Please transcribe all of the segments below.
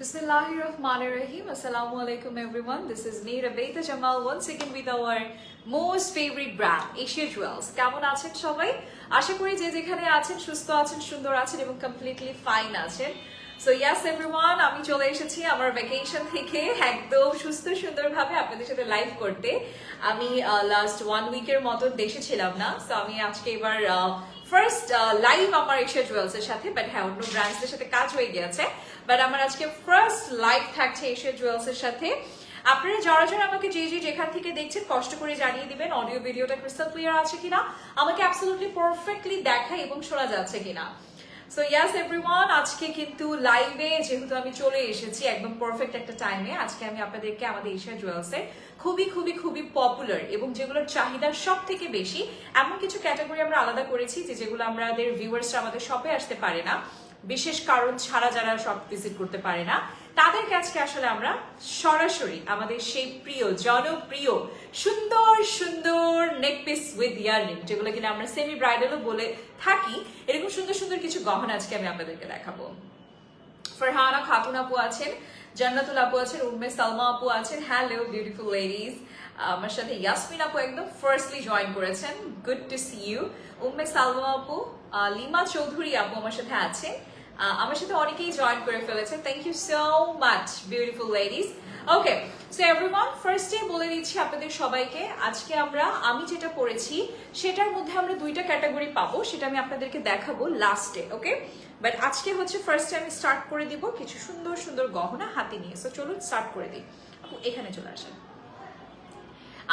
Bismillahirrahmanirrahim. Assalamu alaikum everyone. This is me Rabeita Jamal once again with our most favorite brand Asia Jewels. কেমন আছেন সবাই? আশা করি যে যেখানে আছেন সুস্থ আছেন, সুন্দর আছেন এবং কমপ্লিটলি ফাইন আছেন। So yes everyone, আমি চলে এসেছি আমার ভ্যাকেশন থেকে একদম সুস্থ সুন্দরভাবে আপনাদের সাথে লাইভ করতে। আমি লাস্ট 1 উইকের মতো দেশে ছিলাম না। সো আমি আজকে এবার ফার্স্ট লাইভ আমার এশিয়া জুয়েলস এর সাথে, বাট হ্যাঁ অন্য ব্র্যান্ডসদের সাথে কাজ হয়ে গেছে, বাট আমার আজকে ফার্স্ট লাইভ থাকছে এশিয়া জুয়েলস এর সাথে। আপনারা যারা যারা আমাকে যেখান থেকে দেখছেন কষ্ট করে জানিয়ে দিবেন অডিও ভিডিওটা ক্রিস্টাল ক্লিয়ার আছে কিনা, আমাকে অ্যাবসলিউটলি পারফেক্টলি দেখা এবং শোনা যাচ্ছে কিনা। সো ইয়াস এভরিওয়ান, আজকে কিন্তু লাইভে যেহেতু আমি চলে এসেছি একদম পারফেক্ট একটা টাইমে, আজকে আমি আপনাদেরকে আমাদের এশিয়া জুয়েলসের খুবই খুবই খুবই পপুলার এবং যেগুলোর চাহিদা সব থেকে বেশি এমন কিছু ক্যাটাগরি আমরা আলাদা করেছি যেগুলো আমাদের ভিউয়ার্সরা আমাদের শপে আসতে পারে না, বিশেষ কারণ ছাড়া যারা শপ ভিজিট করতে পারে না, তাদের কাছে আসলে আমরা সরাসরি আমাদের সেই প্রিয় জনপ্রিয় সুন্দর সুন্দর নেক পিস উইথ ইয়াররিং, যেগুলো কিনা আমরা সেমি ব্রাইডালও বলে থাকি, এরকম সুন্দর সুন্দর কিছু গহনা আজকে আমি আপনাদেরকে দেখাবো। ফারহানা খাতুন আপু আছেন, জান্নাতুল আপু আছেন, উম্মে সালমা আপু আছেন। হ্যালো বিউটিফুল লেডিজ, আমার সাথে ইয়াসমিন আপু একদম ফার্স্টলি জয়েন করেছেন, good to see you. Umme Salma আপু, লিমা চৌধুরী আপু আমার সাথে আছেন, আমার সাথে অনেকেই জয়েন করে ফেলেছেন, thank you so much beautiful ladies. Okay, so everyone, ফার্স্টে বলে দিচ্ছি আপনাদের সবাইকে, আজকে আমি যেটা পড়েছি সেটার মধ্যে আমরা দুইটা ক্যাটাগরি পাবো, সেটা আমি আপনাদেরকে দেখাবো লাস্টে। ওকে, বাট আজকে হচ্ছে ফার্স্টে আমি স্টার্ট করে দিব কিছু সুন্দর সুন্দর গহনা হাতে নিয়ে। সো চলুন স্টার্ট করে দিই। আপু এখানে চলে আসেন।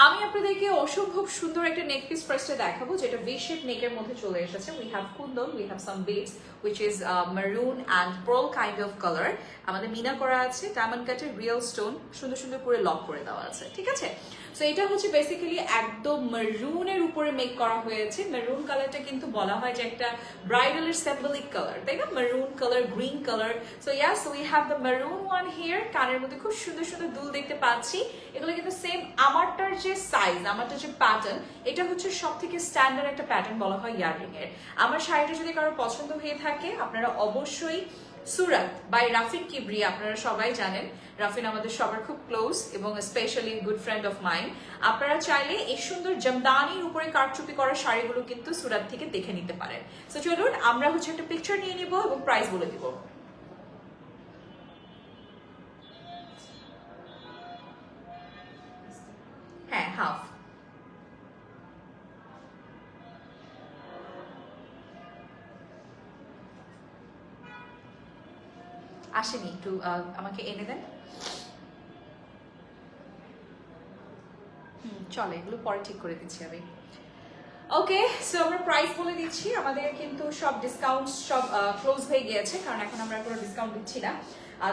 আমি আপনাদেরকে অসম্ভব সুন্দর একটা নেক পিস ফার্স্টে দেখাবো, যেটা ভি শেপ নেকের মধ্যে চলে এসেছে। We have Kundan, we have some beads which is maroon and pearl kind of color। আমাদের মিনা করা আছে, ডায়মন্ড কাটের রিয়েল স্টোন সুন্দর সুন্দর করে লক করে দেওয়া আছে, ঠিক আছে। সো এটা হচ্ছে বেসিক্যালি একদম মেরুনের উপরে মেক করা হয়েছে। মেরুন কালারটা কিন্তু বলা হয় যে একটা ব্রাইডালের সিম্বলিক কালার, তাই না? Maroon colour, green colour. So yes, we have the maroon one here. কানের মধ্যে খুব সুন্দর সুন্দর দুল দেখতে পাচ্ছি। এগুলো কিন্তু সেম আমারটার যে সাইজ, আমারটার যে প্যাটার্ন, এটা হচ্ছে সব থেকে স্ট্যান্ডার্ড একটা প্যাটার্ন বলা হয় ইয়াররিং এর। আমার শাড়িটা যদি কারো পছন্দ হয়ে থাকে, আপনারা অবশ্যই সুরাত বাই রাফিন কিবরিয়া, আপনারা সবাই জানেন রাফিন আমাদের সবার খুব ক্লোজ এবং specially good friend of mind. আপনারা চাইলে এই সুন্দর জামদানির উপরে কারচুপি করা শাড়িগুলো কিন্তু সুরাত থেকে দেখে নিতে পারেন। সো চলুন আমরা হচ্ছে একটা পিকচার নিয়ে নিব এবং প্রাইস বলে দিব। হ্যাঁ, হাফ আসেনি, একটু আমাকে এনে দেন। চলে, এগুলো পরে ঠিক করে দিচ্ছি আমি। ওকে, সো আমরা প্রাইস বলে দিচ্ছি। আমাদের কিন্তু সব ডিসকাউন্ট সব ক্লোজ হয়ে গিয়েছে, কারণ এখন আমরা কোনো ডিসকাউন্ট দিচ্ছি না।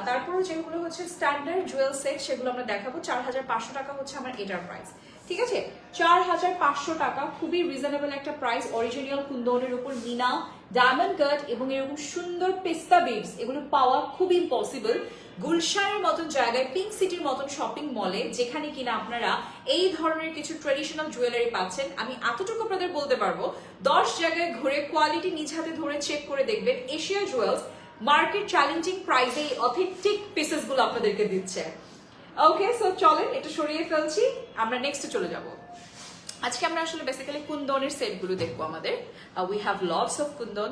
তারপরে যেগুলো হচ্ছে স্ট্যান্ডার্ড জুয়েল সেট সেগুলো আমরা দেখাবো। 4500 টাকা হচ্ছে আমার এটার প্রাইস, ঠিক আছে। 4500 টাকা, খুবই রিজনেবল একটা প্রাইস। অরিজিনাল কুন্দনের উপর মিনা, ডায়মন্ড কাট এবং এরকম সুন্দর পেস্তা বিডস, এগুলো পাওয়া খুব ইম্পসিবল গুলশানের মতন জায়গায়, পিঙ্ক সিটির মতন শপিং মলে, যেখানে কিনা আপনারা এই ধরনের কিছু ট্রেডিশনাল জুয়েলারি পাচ্ছেন। আমি এতটুকু আপনাদের বলতে পারবো, 10 জায়গায় ঘুরে কোয়ালিটি নিজ হাতে ধরে চেক করে দেখবেন, এশিয়া জুয়েলস মার্কেট চ্যালেঞ্জিং প্রাইসে এই অথেন্টিক পিসেস গুলো আপনাদেরকে দিচ্ছে। ওকে, সো চলেন এটা সরিয়ে ফেলছি, আমরা নেক্সটে চলে যাব। আজকে আমরা আসলে বেসিক্যালি কুন্দনের সেটগুলো দেখবো। আমাদের we have lots of Kundan.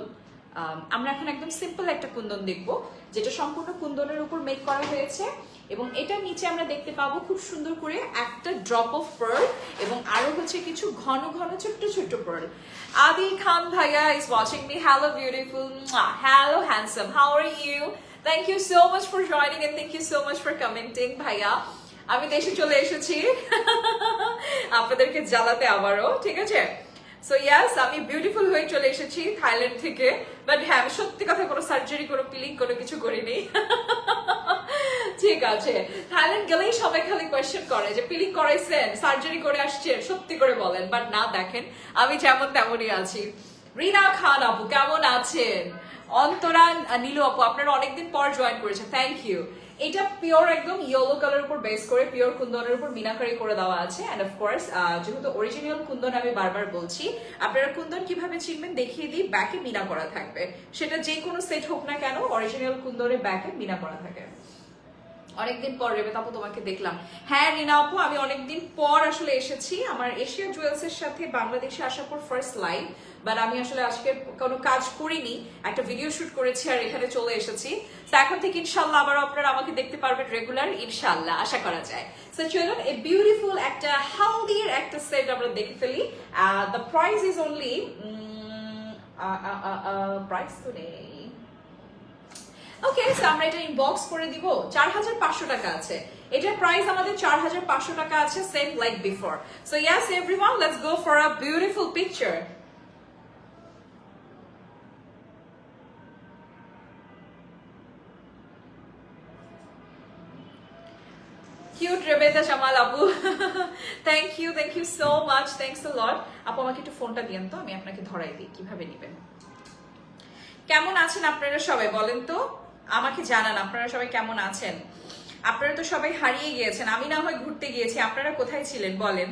আমরা এখন একদম সিম্পল একটা কুন্দন দেখবো, যেটা সম্পূর্ণ কুন্দনের উপর মেক করা হয়েছে এবং এটার নিচে আমরা দেখতে পাবো খুব সুন্দর করে একটা ড্রপ অফ পার্ল এবং আরো হচ্ছে কিছু ঘন ঘন ছোট্ট ছোট্ট পার্ল। আদি খান ভাইয়া is watching me. Hello beautiful, hello handsome, how are you? Thank you so much for joining and thank you so much for commenting. ভাইয়া আমি দেশে চলে এসেছি আপনাদেরকে জ্বালাতে আবারও, ঠিক আছে। সো ইয়াস, আমি বিউটিফুল হয়ে চলে এসেছি থাইল্যান্ড থেকে, বাট হ্যাঁ আমি সত্যি কথা কোনো সার্জারি কোনো পিলিং কোনো কিছু করিনি। ঠিক আছে, থাইল্যান্ড গেলেই সবাই খালি কোয়েশ্চেন করে যে পিলিং করাইছেন, সার্জারি করে আসছেন, সত্যি করে বলেন। বাট না, দেখেন আমি যেমন তেমনই আছি। রিনা খান আপু কেমন আছেন? অন্তরা নীলু আপু আপনারা অনেকদিন পর জয়েন করেছেন, থ্যাংক ইউ। এটা পিওর একদম ইয়েলো কালার উপর বেস করে পিওর কুন্দনের উপর মিনাকারি করে দেওয়া আছে। এন্ড অফ কোর্স যেহেতু অরিজিনাল কুন্দন আমি বারবার বলছি, আপনারা কুন্দন কিভাবে চিনবেন দেখিয়ে দিই। ব্যাকে মিনা করা থাকবে, সেটা যে কোনো সেট হোক না কেন, অরিজিনাল কুন্দনের ব্যাকে মিনা করা থাকে। অনেকদিন পর রেবেতা আপু তোমাকে দেখলাম। হ্যাঁ রিনা আপু, আমি অনেকদিন পর আসলে এসেছি। আমার এশিয়া জুয়েলস এর সাথে বাংলাদেশে আসার পর ফার্স্ট লাইভ, বাট আমি আসলে আজকে কোনো কাজ করিনি, একটা ভিডিও শুট করেছি আর এখানে চলে এসেছি। তো এখন থেকে ইনশাল্লাহ আবার আপনারা আমাকে দেখতে পারবেন রেগুলার, ইনশাল্লাহ আশা করা যায়। সো চলুন এই বিউটিফুল একটা হেলদির একটা সেট আমরা দেখে ফেলি। The price is only price তো নেই। ওকে, সো আমরা এটা ইনবক্স করে দিব। 4500 টাকা আছে, এটার প্রাইস আমাদের 4500 টাকা আছে, same like before. So yes everyone, let's go for a beautiful picture. Cute Rebeta Jamal আপু, thank you so much, thanks a lot. আপু আমাকে একটু ফোনটা দিয়েন তো, আমি আপনাকে ধরাই দিই কিভাবে নেবেন। কেমন আছেন আপনারা সবাই বলেন তো, আমাকে জানান আপনারা সবাই কেমন আছেন। আপনারা তো সবাই হারিয়ে গিয়েছেন, আমি না হয় ঘুরতে গিয়েছি, আপনারা কোথায় ছিলেন বলেন।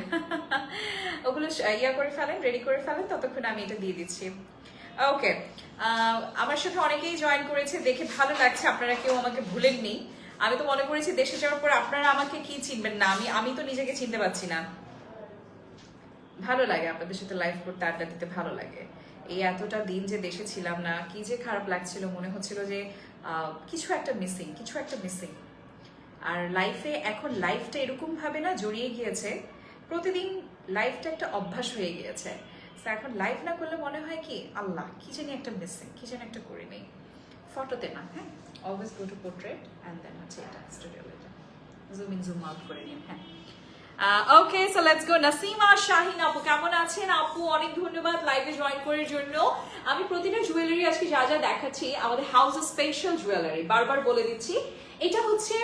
ওগুলো ইয়া করে ফেলেন, রেডি করে ফেলেন, ততক্ষণ আমি এটা দিয়ে দিচ্ছি। ওকে, আমার সাথে অনেকেই জয়েন করেছে, দেখে ভালো লাগছে, আপনারা কেউ আমাকে ভুলেননি। আমি তো মনে করেছি দেশে যাওয়ার পর আপনারা আমাকে কি চিনবেন না, আমি তো নিজেকে চিনতে পারছি না। ভালো লাগে আপনাদের সাথে লাইভ করতে, আড্ডা দিতে ভালো লাগে। এই এতটা দিন যে দেশে ছিলাম না, কি যে খারাপ লাগছিল, মনে হচ্ছিল যে কিছু একটা মিসিং। আর লাইফে এখন লাইফটা এরকম ভাবে না জড়িয়ে গিয়েছে, প্রতিদিন লাইফটা একটা অভ্যাস হয়ে গিয়েছে। এখন লাইভ না করলে মনে হয় কি আল্লাহ কি জানি একটা মিসিং, কি জানি একটা করে নেই। ফটোতে না, হ্যাঁ always go to portrait and then হচ্ছে এটা স্টুডিও, এটা জুম ইন জুম আউট করে নিন। হ্যাঁ okay, so let's go. Nasima Shahin আপু কেমন আছেন? আপু অনেক ধন্যবাদ লাইভে জয়েন করার জন্য। আমি প্রতিটা জুয়েলারি আজকে যা যা দেখাচ্ছি আমাদের হাউস স্পেশাল জুয়েলারি, বারবার বলে দিচ্ছি। এটা হচ্ছে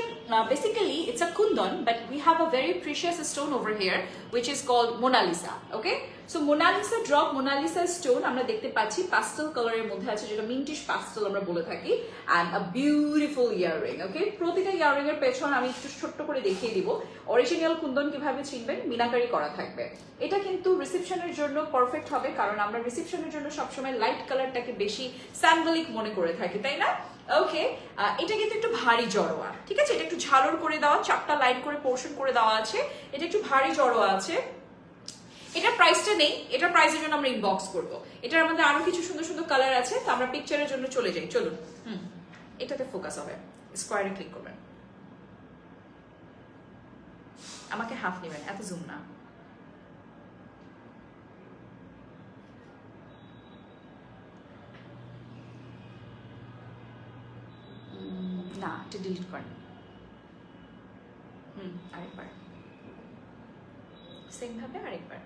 basically it's a kundan, but we have a very precious stone over here which is called Mona Lisa. Okay, so Mona Lisa drop, Mona Lisa stone আমরা দেখতে পাচ্ছি পাস্টেল কালারের মধ্যে আছে, যেটা মিন্টিশ পাস্টেল আমরা বলে থাকি, অ্যান্ড আ বিউটিফুল ইয়াররিং। ওকে, প্রতিটা ইয়াররিং এর পেছন আমি একটু ছোট্ট করে দেখিয়ে দিব অরিজিনাল কুন্দন কিভাবে চিনবেন, মিনাকারি করা থাকবে। এটা কিন্তু রিসেপশনের জন্য পারফেক্ট হবে, কারণ আমরা রিসেপশনের জন্য সবসময় লাইট কালারটাকে বেশি স্যান্ডেলিক মনে করে থাকি, তাই না? ওকে, এটা কিন্তু একটু ভারী জড়োয়া, ঠিক আছে, এটা একটু ঝালর করে দেওয়া, 4টা লাইন করে পোর্শন করে দেওয়া আছে, এটা একটু ভারী জড়োয়া আছে। এটার প্রাইসটা নেই, এটার প্রাইসের জন্য আমরা ইনবক্স করবো। এটার আমাদের আরো কিছু সুন্দর সুন্দর কালার আছে, তো আমরা পিকচারের জন্য চলে যাই। চলুন, এটাতে ফোকাস হবে, স্কোয়ারে ক্লিক করবেন। আমাকে হাফ নেবেন, এত জুম না। না, এটা ডিলিট করেন। আরেকবার সেম ভাবে, আরেকবার।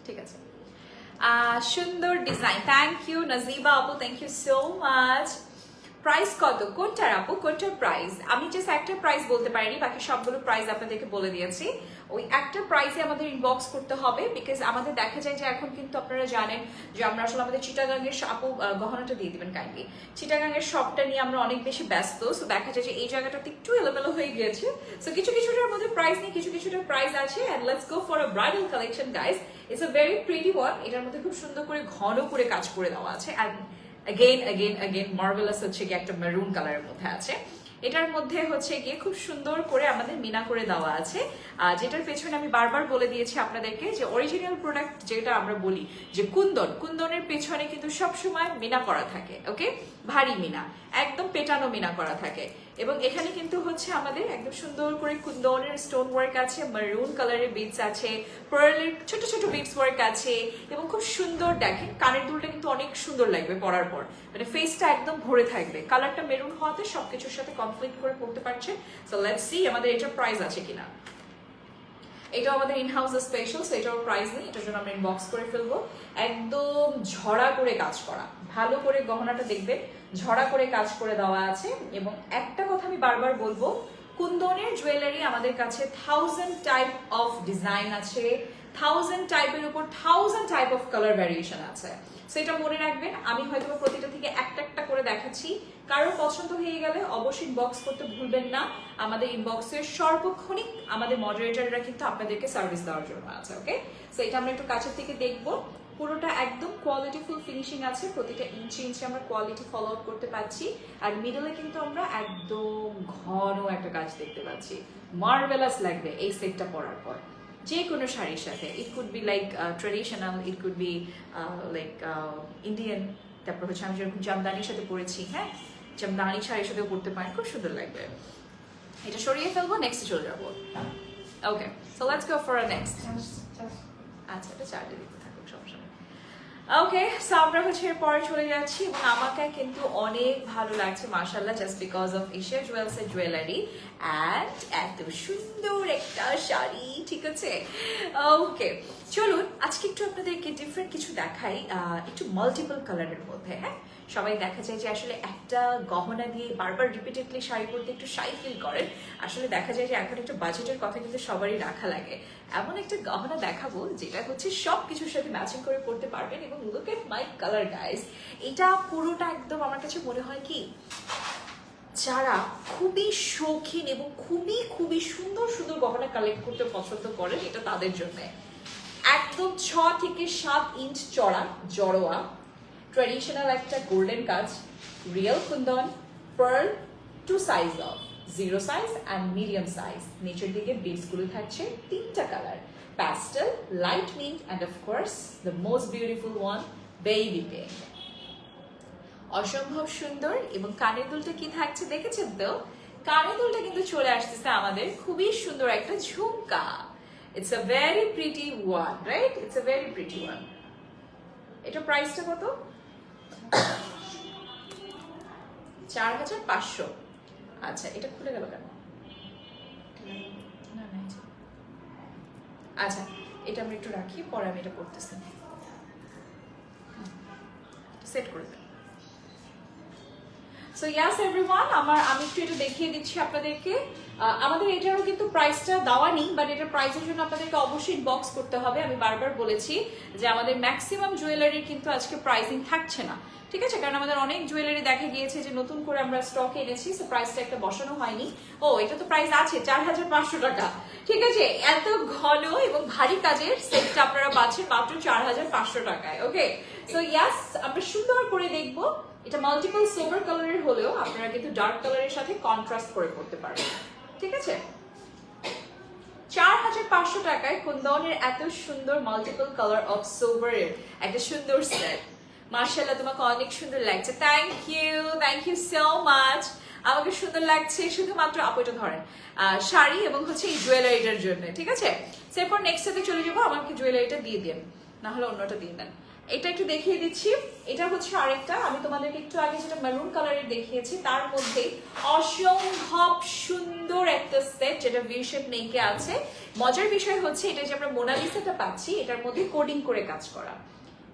ঠিক আছে, সুন্দর ডিজাইন। থ্যাংক ইউ নাজিবা আপু, thank you so much. Price কত কোনটার আপু, কোনটার প্রাইস? আমি জাস্ট একটা প্রাইস বলতে পারিনি, বাকি সবগুলো প্রাইস আপনাদেরকে বলে দিয়েছি। ওই একটা প্রাইসে আমাদের ইনবক্স করতে হবে, বিকজ আমাদের দেখা যায় যে এখন কিন্তু আপনারা জানেন যে আমরা আসলে আমাদের চিটাগাংয়ের আপু গহনাটা দিয়ে দিবেন কাইন্ডলি, চিটাগাংয়ের শপটা নিয়ে আমরা অনেক বেশি ব্যস্ত। সো দেখা যায় যে এই জায়গাটাতে একটু এলোমেলো হয়ে গিয়েছে। সো কিছুটার মধ্যে প্রাইস নেই, কিছুটার প্রাইস আছে। And let's go for a bridal collection guys. It's a very pretty one. এটার মধ্যে খুব সুন্দর করে ঘন করে কাজ করে দেওয়া আছে, অ্যান্ড again মার্ভেলাস হচ্ছে গিয়ে একটা মেরুন কালারের মধ্যে আছে। এটার মধ্যে হচ্ছে গিয়ে খুব সুন্দর করে আমাদের মিনা করে দেওয়া আছে, যেটার পেছনে আমি বারবার বলে দিয়েছি আপনাদেরকে যে অরিজিনাল প্রোডাক্ট যেটা আমরা বলি যে কুন্দনের পেছনে কিন্তু সবসময় মিনা করা থাকে। ওকে, ভারী মিনা, একদম পেটানো মিনা করা থাকে। এবং এখানে কিন্তু হচ্ছে আমাদের একদম সুন্দর করে কুন্দনের স্টোন ওয়ার্ক আছে, মেরুন কালারের বিটস আছে, পার্লের ছোট ছোট বিটস ওয়ার্ক আছে, এবং খুব সুন্দর দেখেন কানের দুলটা কিন্তু অনেক সুন্দর লাগবে পরার পর, মানে ফেসটা একদম ভরে থাকবে। কালারটা মেরুন হওয়াতে সবকিছুর সাথে কমপ্লিট করে পড়তে পারছে। সো লেটস সি আমাদের এটার প্রাইস আছে কিনা। এটাও আমাদের ইনহাউস স্পেশাল, সো এটাও প্রাইস নেই, এটার জন্য আমরা ইনবক্স করে ফেলবো। একদম ঝরা করে কাজ করা, ভালো করে গহনাটা দেখবে, ঝরা করে কাজ করে দেওয়া আছে। এবং একটা কথা আমি বারবার বলবো, কুন্দনের জুয়েলারি আমাদের কাছে 1000 টাইপ অফ ডিজাইন আছে, 1000 টাইপের উপর 1000 টাইপ অফ কালার ভ্যারিয়েশন আছে। সো এটা মনে রাখবেন, আমি হয়তো প্রতিটা থেকে একটা একটা করে দেখাচ্ছি। কারোর পছন্দ হয়ে গেলে অবশ্যই ইনবক্স করতে ভুলবেন না। আমাদের ইনবক্সের সর্বক্ষণিক আমাদের মডারেটররা কিন্তু আপনাদেরকে সার্ভিস দেওয়ার জন্য আছে। ওকে, সো এটা আমরা একটু কাছের থেকে দেখবো। পুরোটা একদম কোয়ালিটিফুল ফিনিশিং আছে, প্রতিটা ইঞ্চি ইঞ্চি আমরা কোয়ালিটি ফলো আপ করতে পারছি। আর মিডলে কিন্তু আমরা একদম ঘন একটা কাজ দেখতে পাচ্ছি, মার্ভেলাস লাগবে এই সেটটা পরার পর যে কোনো শাড়ির সাথে। It could be like traditional, it could be like Indian, তারপর হচ্ছে আমি যেরকম জামদানির সাথে পরেছি, হ্যাঁ জামদানি শাড়ির সাথেও পরতে পারেন, খুব সুন্দর লাগবে। এটা সরিয়ে ফেলবো, নেক্সটে চলে যাবো। Okay, so let's go for next. আচ্ছা, এটা চার্জে দিতে থাকুক, সমস্যা নেই। ওকে, সো আমরা হচ্ছে পরে চলে যাচ্ছি এবং আমাকে কিন্তু অনেক ভালো লাগছে মাশাআল্লাহ, just because of Asia jewels এর জুয়েলারি অ্যান্ড এত সুন্দর একটা শাড়ি। ঠিক আছে, ওকে চলুন আজকে একটু আপনাদেরকে ডিফারেন্ট কিছু দেখাই, একটু মাল্টিপল কালারের মধ্যে। হ্যাঁ, সবাই দেখা যায় যে আসলে একটা গহনা দিয়ে বারবার রিপিটেডলি শাড়ি পরতে একটু শাই ফিল করেন। আসলে দেখা যায় যে এখন একটা বাজেটের কথা কিন্তু সবারই রাখা লাগে। এমন একটা গহনা দেখাবো যেটা হচ্ছে সব কিছুর সাথে ম্যাচিং করে পরতে পারবেন। এবং look at my colour guys, এটা পুরোটা একদম আমার কাছে মনে হয় কি, যারা খুবই শৌখিন এবং খুবই খুবই সুন্দর সুন্দর গহনা কালেক্ট করতে পছন্দ করেন, এটা তাদের জন্য। একদম 6 থেকে 7 ইঞ্চ চড়া জড়োয়া ট্র্যাডিশনাল একটা গোল্ডেন কাজ, real kundan, pearl, 2 size of 0 size and medium size. নিচের দিকে বিডসগুলো থাকছে 3টা colour, pastel, light mint and of course the most beautiful one baby pink. অসম্ভব সুন্দর। এবং কানের দুলটা কি থাকছে দেখেছেন তো? কানের দুলটা কিন্তু চলে আসতেছে আমাদের খুবই সুন্দর একটা ঝুমকা। It's a very pretty one, right? It's a very pretty one. এটা প্রাইসটা কত? 4500। আচ্ছা, এটা খুলে গেল কেন? না না, আচ্ছা এটা আমরা একটু রাখি, পরে আমি এটা করতেছি, সেট করে দেব। সো ইয়াস এভরিওয়ান, আমি একটু এটা দেখিয়ে দিচ্ছি আপনাদেরকে। আমাদের এটারও কিন্তু প্রাইসটা দেওয়া নেই, বাট এটার প্রাইসের জন্য আপনাদেরকে অবশ্যই ইনবক্স করতে হবে। আমি বারবার বলেছি যে আমাদের ম্যাক্সিমাম জুয়েলারির কিন্তু আজকে প্রাইসিং থাকছে না, ঠিক আছে? কারণ আমাদের অনেক জুয়েলারি দেখা গিয়েছে যে নতুন করে আমরা স্টকে এনেছি, সো প্রাইসটা একটা বসানো হয়নি। ও, এটা তো প্রাইস আছে 4500 টাকা, ঠিক আছে? এত ঘন এবং ভারী কাজের সেটটা আপনারা পাচ্ছেন মাত্র 4500 টাকায়। ওকে, সো ইয়াস, আমরা সুন্দর করে দেখবো। এটা মাল্টিপল সিলভার কালারের হলেও আপনারা কিন্তু ডার্ক কালারের সাথে কন্ট্রাস্ট করে করতে পারবেন, ঠিক আছে? 4500 টাকায় কুন্দনের এত সুন্দর মাল্টিপল কালার অফ সিলভারের একটা সুন্দর সেট। মাশাআল্লাহ, তোমাকে অনেক সুন্দর লাগছে। Thank you so much. আমাকে সুন্দর লাগছে শুধুমাত্র আপুটা ধরেন শাড়ি এবং হচ্ছে এই জুয়েলারিটার জন্য, ঠিক আছে? এরপর নেক্সট সাথে চলে যাবো। আমাকে জুয়েলারিটা দিয়ে দেন, না হলে অন্যটা দিয়ে দেন। এটা একটু দেখিয়ে দিচ্ছি। এটা হচ্ছে আরেকটা, আমি তোমাদেরকে একটু আগে যেটা মেরুন কালারের দেখিয়েছি তার মধ্যে অসম্ভব সুন্দর একটা সেট, যেটা ভি শেপ নেকে আছে। মজার বিষয় হচ্ছে এটা যে আমরা মোনালিসাটা পাচ্ছি, এটার মধ্যে কোডিং করে কাজ করা।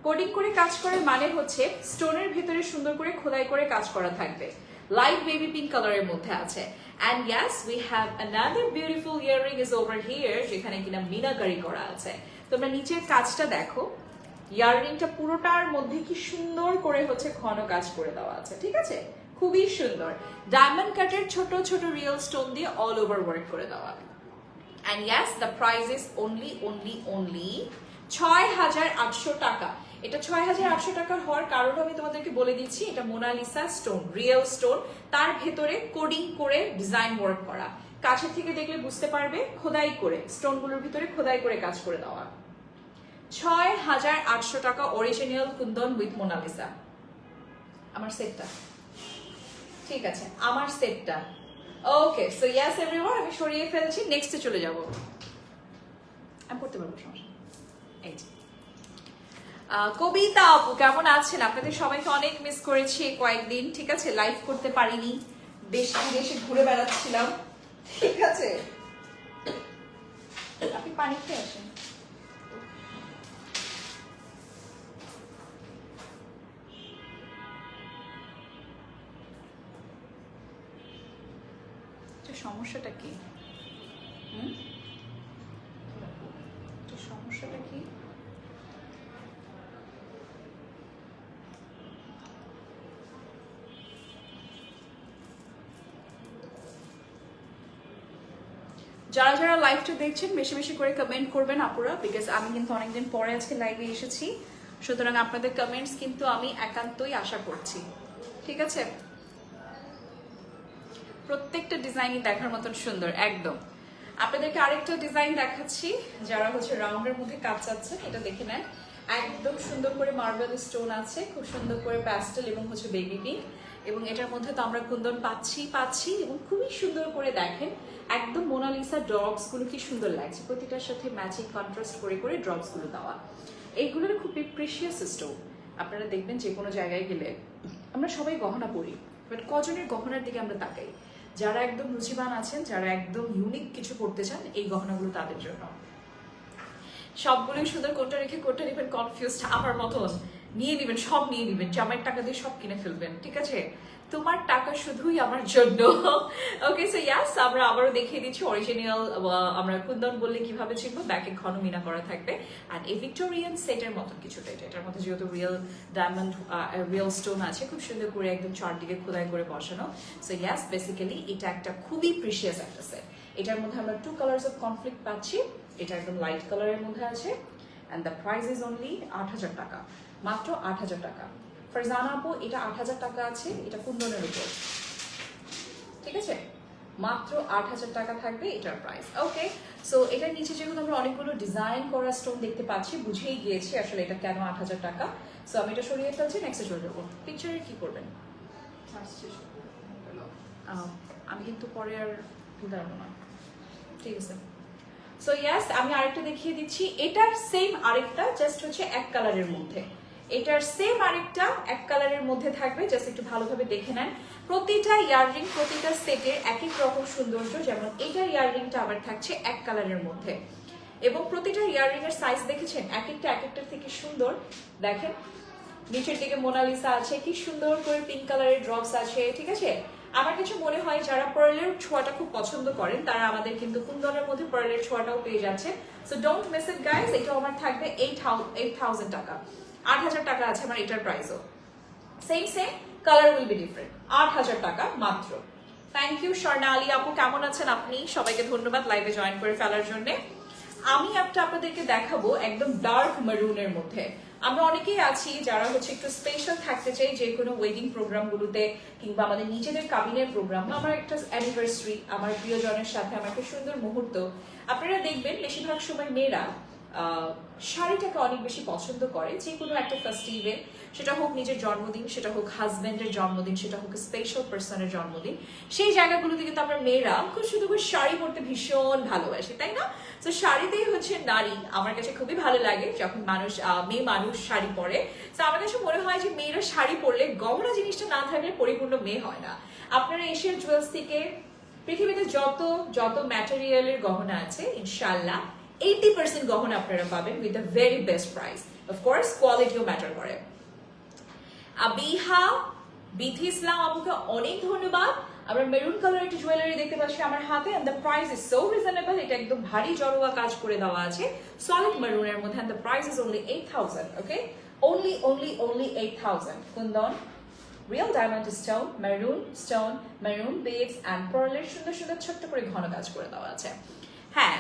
কোডিং করে কাজ করার মানে হচ্ছে স্টোনের ভিতরে সুন্দর করে খোদাই করে কাজ করা থাকবে। লাইট বেবি পিঙ্ক কালারের মধ্যে আছে। And yes, we have another beautiful earring is over here, যেখানে কিনা মিনাকারি করা আছে। তোমরা নিচের কাজটা দেখো, ইয়াররিংটা পুরোটার মধ্যে কি সুন্দর করে হচ্ছে ঘন কাজ করে দেওয়া আছে, ঠিক আছে? খুবই সুন্দর। ডায়মন্ড কাটের ছোট ছোট রিয়েল স্টোন দিয়ে অল ওভার ওয়ার্ক করে দেওয়া। And yes, the price is only 6800 টাকা। এটা 6800 টাকা হওয়ার কারণ আমি তোমাদেরকে বলে দিচ্ছি, এটা মোনালিসা স্টোন, রিয়েল স্টোন, তার ভেতরে কোডিং করে ডিজাইন ওয়ার্ক করা। কাছের থেকে দেখলে বুঝতে পারবে, খোদাই করে স্টোনগুলোর ভিতরে খোদাই করে কাজ করে দেওয়া। 6800 টাকা অরিজিনাল কুন্দন উইথ মোনালিসা। আমার সেটটা, ঠিক আছে, আমার সেটটা। ওকে, সো ইয়াস এভরিওয়ান, আমি সরিয়ে ফেলছি, নেক্সটে চলে যাব। আমি করতে পারবো, সমস্যা। এই যে কবিতা আপু কেমন আছেন? আপনাদের সবাইকে অনেক মিস করেছি কয়েকদিন, ঠিক আছে? লাইভ করতে পারিনি, দেশে বিদেশে ঘুরে বেড়াচ্ছিলাম, ঠিক আছে? আপনি পানি খেয়ে আসেন। সমস্যাটা কি? সমস্যাটা যারা যারা লাইভটা দেখছেন বেশি বেশি করে কমেন্ট করবেন আপুরা, বিকজ আমি কিন্তু অনেকদিন পরে আজকে লাইভে এসেছি, সুতরাং আপনাদের কমেন্টস কিন্তু আমি একান্তই আশা করছি। ঠিক আছে, প্রত্যেকটা ডিজাইনই দেখার মতন সুন্দর একদম। আপনাদেরকে আরেকটা ডিজাইন দেখাচ্ছি, যারা হচ্ছে রাউন্ডের মধ্যে কাজ চাচ্ছেন এটা দেখে নেন। একদম সুন্দর করে মার্বেল স্টোন আছে, খুব সুন্দর করে প্যাস্টেল এবং হচ্ছে বেবি পিঙ্ক, এবং এটার মধ্যে তো আমরা কুন্দন পাচ্ছি এবং খুবই সুন্দর করে দেখেন একদম মোনালিসা ড্রপস গুলো কি সুন্দর লাগছে, প্রতিটার সাথে ম্যাচিং কন্ট্রাস্ট করে করে ড্রপস গুলো দেওয়া। এইগুলোর খুবই প্রিশিয়াস স্টোন। আপনারা দেখবেন যে কোনো জায়গায় গেলে আমরা সবাই গহনা পরি, বাট কজনের গহনার দিকে আমরা তাকাই? যারা একদম রুচিবান আছেন, যারা একদম ইউনিক কিছু করতে চান, এই গহনাগুলো তাদের জন্য। সবগুলোই সুন্দর, কোনটা রেখে কোনটা নেবেন কনফিউজড আমার মতন, নিয়ে নেবেন, সব নিয়ে নেবেন, জামাইয়ের টাকা দিয়ে সব কিনে ফেলবেন। ঠিক আছে, তোমার টাকা শুধুই আমার জন্য। ওকে, সো ইয়াস, আমরা আবারও দেখিয়ে দিচ্ছি অরিজিনাল। আমরা কুন্দন বললে কিভাবে চিনবো, ব্যাকে ঘন মিনা করা থাকবে, আর এই ভিক্টোরিয়ান সেটের মতন কিছুটা। এটার মধ্যে যেহেতু রিয়েল ডায়মন্ড রিয়েল স্টোন আছে, খুব সুন্দর করে একদম চারদিকে খোদাই করে বসানো। সো ইয়াস, বেসিক্যালি এটা একটা খুবই প্রিশিয়াস একটা সেট। এটার মধ্যে আমরা 2 কালার্স অফ কনফ্লিক্ট পাচ্ছি। এটা একদম লাইট কালারের মধ্যে আছে, and the price is only ৮,০০০ টাকা, মাত্র ৮,০০০ টাকা। ফারজানা আপু, এটা ৮,০০০ টাকা আছে, এটা কুন্দনের উপর। ঠিক আছে, মাত্র ৮,০০০ টাকা থাকবে এটার প্রাইস। ওকে, সো এটার নিচে যেহেতু আমরা অনেকগুলো ডিজাইন করা স্টোন দেখতে পাচ্ছি, বুঝেই গিয়েছি আসলে এটা কেন ৮,০০০ টাকা। সো আমি এটা সরিয়ে ফেলছি, নেক্সটে চলে যাবো। পিকচারে কি করবেন? আমি কিন্তু পরে আর দাঁড়াবো না। ঠিক আছে, সো ইয়াস, আমি আরেকটা দেখিয়ে দিচ্ছি। এটার সেম আরেকটা, জাস্ট হচ্ছে এক কালারের মধ্যে। এটার সেম আরেকটা এক কালারের মধ্যে থাকবে, জাস্ট একটু ভালোভাবে দেখে নেন। প্রতিটা ইয়াররিং, প্রতিটা সেটের এক এক রকম সৌন্দর্য। যেমন এটার ইয়াররিংটা আবার থাকছে এক কালারের মধ্যে, এবং প্রতিটা ইয়াররিং এর সাইজ দেখেছেন এক একটার থেকে সুন্দর। দেখেন নিচের দিকে মোনালিসা আছে, কি সুন্দর করে পিঙ্ক কালারের ড্রপস আছে। ঠিক আছে, আমার কিছু মনে হয় যারা পার্লের ছোঁয়াটা খুব পছন্দ করেন, তারা আমাদের কিন্তু কুন্দনের মধ্যে পার্লের ছোঁয়াটাও পেয়ে যাচ্ছে। So don't miss it guys. এটাও আমার থাকবে 8,000 টাকা, ৮,০০০ টাকা আছে আমার এটার প্রাইসও। Same colour will be different. ৮,০০০ টাকা মাত্র। থ্যাংক ইউ স্বর্ণালী আপু, কেমন আছেন আপনি? সবাইকে ধন্যবাদ লাইভে জয়েন করে ফেলার জন্য। আমি একটা আপনাদেরকে দেখাবো একদম ডার্ক মেরুনের মধ্যে। আমরা অনেকেই আছি যারা হচ্ছে একটু স্পেশাল থাকতে চাই যে কোনো ওয়েডিং প্রোগ্রামগুলোতে, কিংবা আমাদের নিজেদের কাবিনের প্রোগ্রাম, আমার একটা অ্যানিভার্সারি, আমার প্রিয়জনের সাথে আমার একটা সুন্দর মুহূর্ত। আপনারা দেখবেন বেশিরভাগ সময় মেয়েরা শাড়িটাকে অনেক বেশি পছন্দ করে, যে কোনো একটা ফেস্টিভে, সেটা হোক নিজের জন্মদিন, সেটা হোক হাজব্যান্ডের জন্মদিন, সেটা হোক স্পেশাল পার্সনের জন্মদিন। সেই জায়গাগুলোতে কিন্তু আমরা মেয়েরা খুব শুধু করে শাড়ি পরতে ভীষণ ভালোবাসি, তাই না? তো শাড়িতেই হচ্ছে নারী। আমার কাছে খুবই ভালো লাগে যখন মেয়ে মানুষ শাড়ি পরে। তো আমার কাছে মনে হয় যে মেয়েরা শাড়ি পরলে গহনা জিনিসটা না থাকলে পরিপূর্ণ মেয়ে হয় না। আপনারা এশিয়ান জুয়েলস থেকে পৃথিবীতে যত ম্যাটেরিয়ালের গহনা আছে, ইনশাল্লাহ 80% গহনা আপনারা পাবেন with the very best price. Of course কোয়ালিটিও ম্যাটার করে। বিথি ইসলাম আপুকে অনেক ধন্যবাদ। আমরা মেরুন কালার একটা জুয়েলারি দেখতে পাচ্ছি আমার হাতে, and the price is so reasonable. এটা একদম ভারী জড়োয়া কাজ করে দেওয়া আছে সলিড মেরুনের মধ্যে, and the price is only 8,000। Okay, only 8,000। Kundan real diamond stone, maroon beads and পার্লের সুন্দর সুন্দর ছোট্ট করে ঘন কাজ করে দেওয়া আছে। হ্যাঁ,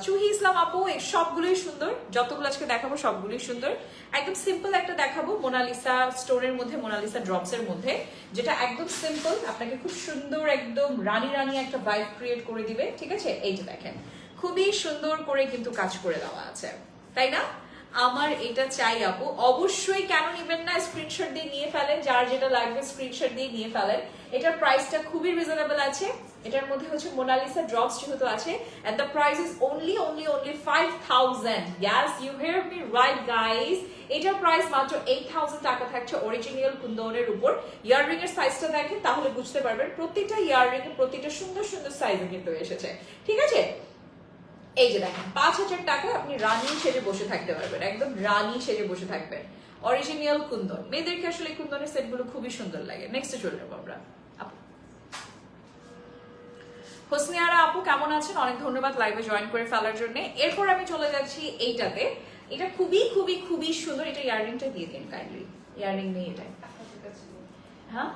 চুহি ইসলাম আপু, সবগুলোই সুন্দর, যতগুলো আজকে দেখাবো সবগুলোই সুন্দর। একদম সিম্পল একটা দেখাবো মোনালিসা স্টোনের মধ্যে, মোনালিসা ড্রপস এর মধ্যে, যেটা একদম সিম্পল, আপনাকে খুব সুন্দর একদম রানী একটা ভাইব ক্রিয়েট করে দিবে। ঠিক আছে, এই যে দেখেন খুবই সুন্দর করে কিন্তু কাজ করে দেওয়া আছে, তাই না? আমার এটা চাই আপু। অবশ্যই, কেন নিবেন না? স্ক্রিনশট দিয়ে নিয়ে ফেলেন, যার যেটা লাগবে স্ক্রিনশট দিয়ে নিয়ে ফেলেন। এটার প্রাইসটা খুবই রিজনেবল আছে। এটার মধ্যে হচ্ছে মোনালিসা ড্রপস যেহেতু আছে, and the price is only 5,000. Yes, you hear me right guys. এটার প্রাইস মাত্র 8,000 টাকা থাকছে অরিজিনাল কুন্দনের উপর। ইয়াররিং এর সাইজটা দেখেন তাহলে বুঝতে পারবেন, প্রত্যেকটা ইয়াররিং এর প্রত্যেকটা সুন্দর সুন্দর সাইজে কিন্তু এসেছে। ঠিক আছে, এই যে দেখেন 5,000 টাকায় আপনি রানী সেজে বসে থাকতে পারবেন, একদম রানী সেজে বসে থাকবেন। অরিজিনাল কুন্দন, মেয়েদেরকে আসলে কুন্দনের সেটগুলো খুবই সুন্দর লাগে। নেক্সটে চলে যাবো আমরা। হোসনিয়ারা আপু কেমন আছেন? অনেক ধন্যবাদ লাইভে জয়েন করে ফেলার জন্য। এরপর আমি চলে যাচ্ছি এইটাতে। এটা খুবই সুন্দর। এটা ইয়াররিংটা দিয়ে দিন কাইন্ডলি। ইয়াররিং নেই এটা, হ্যাঁ?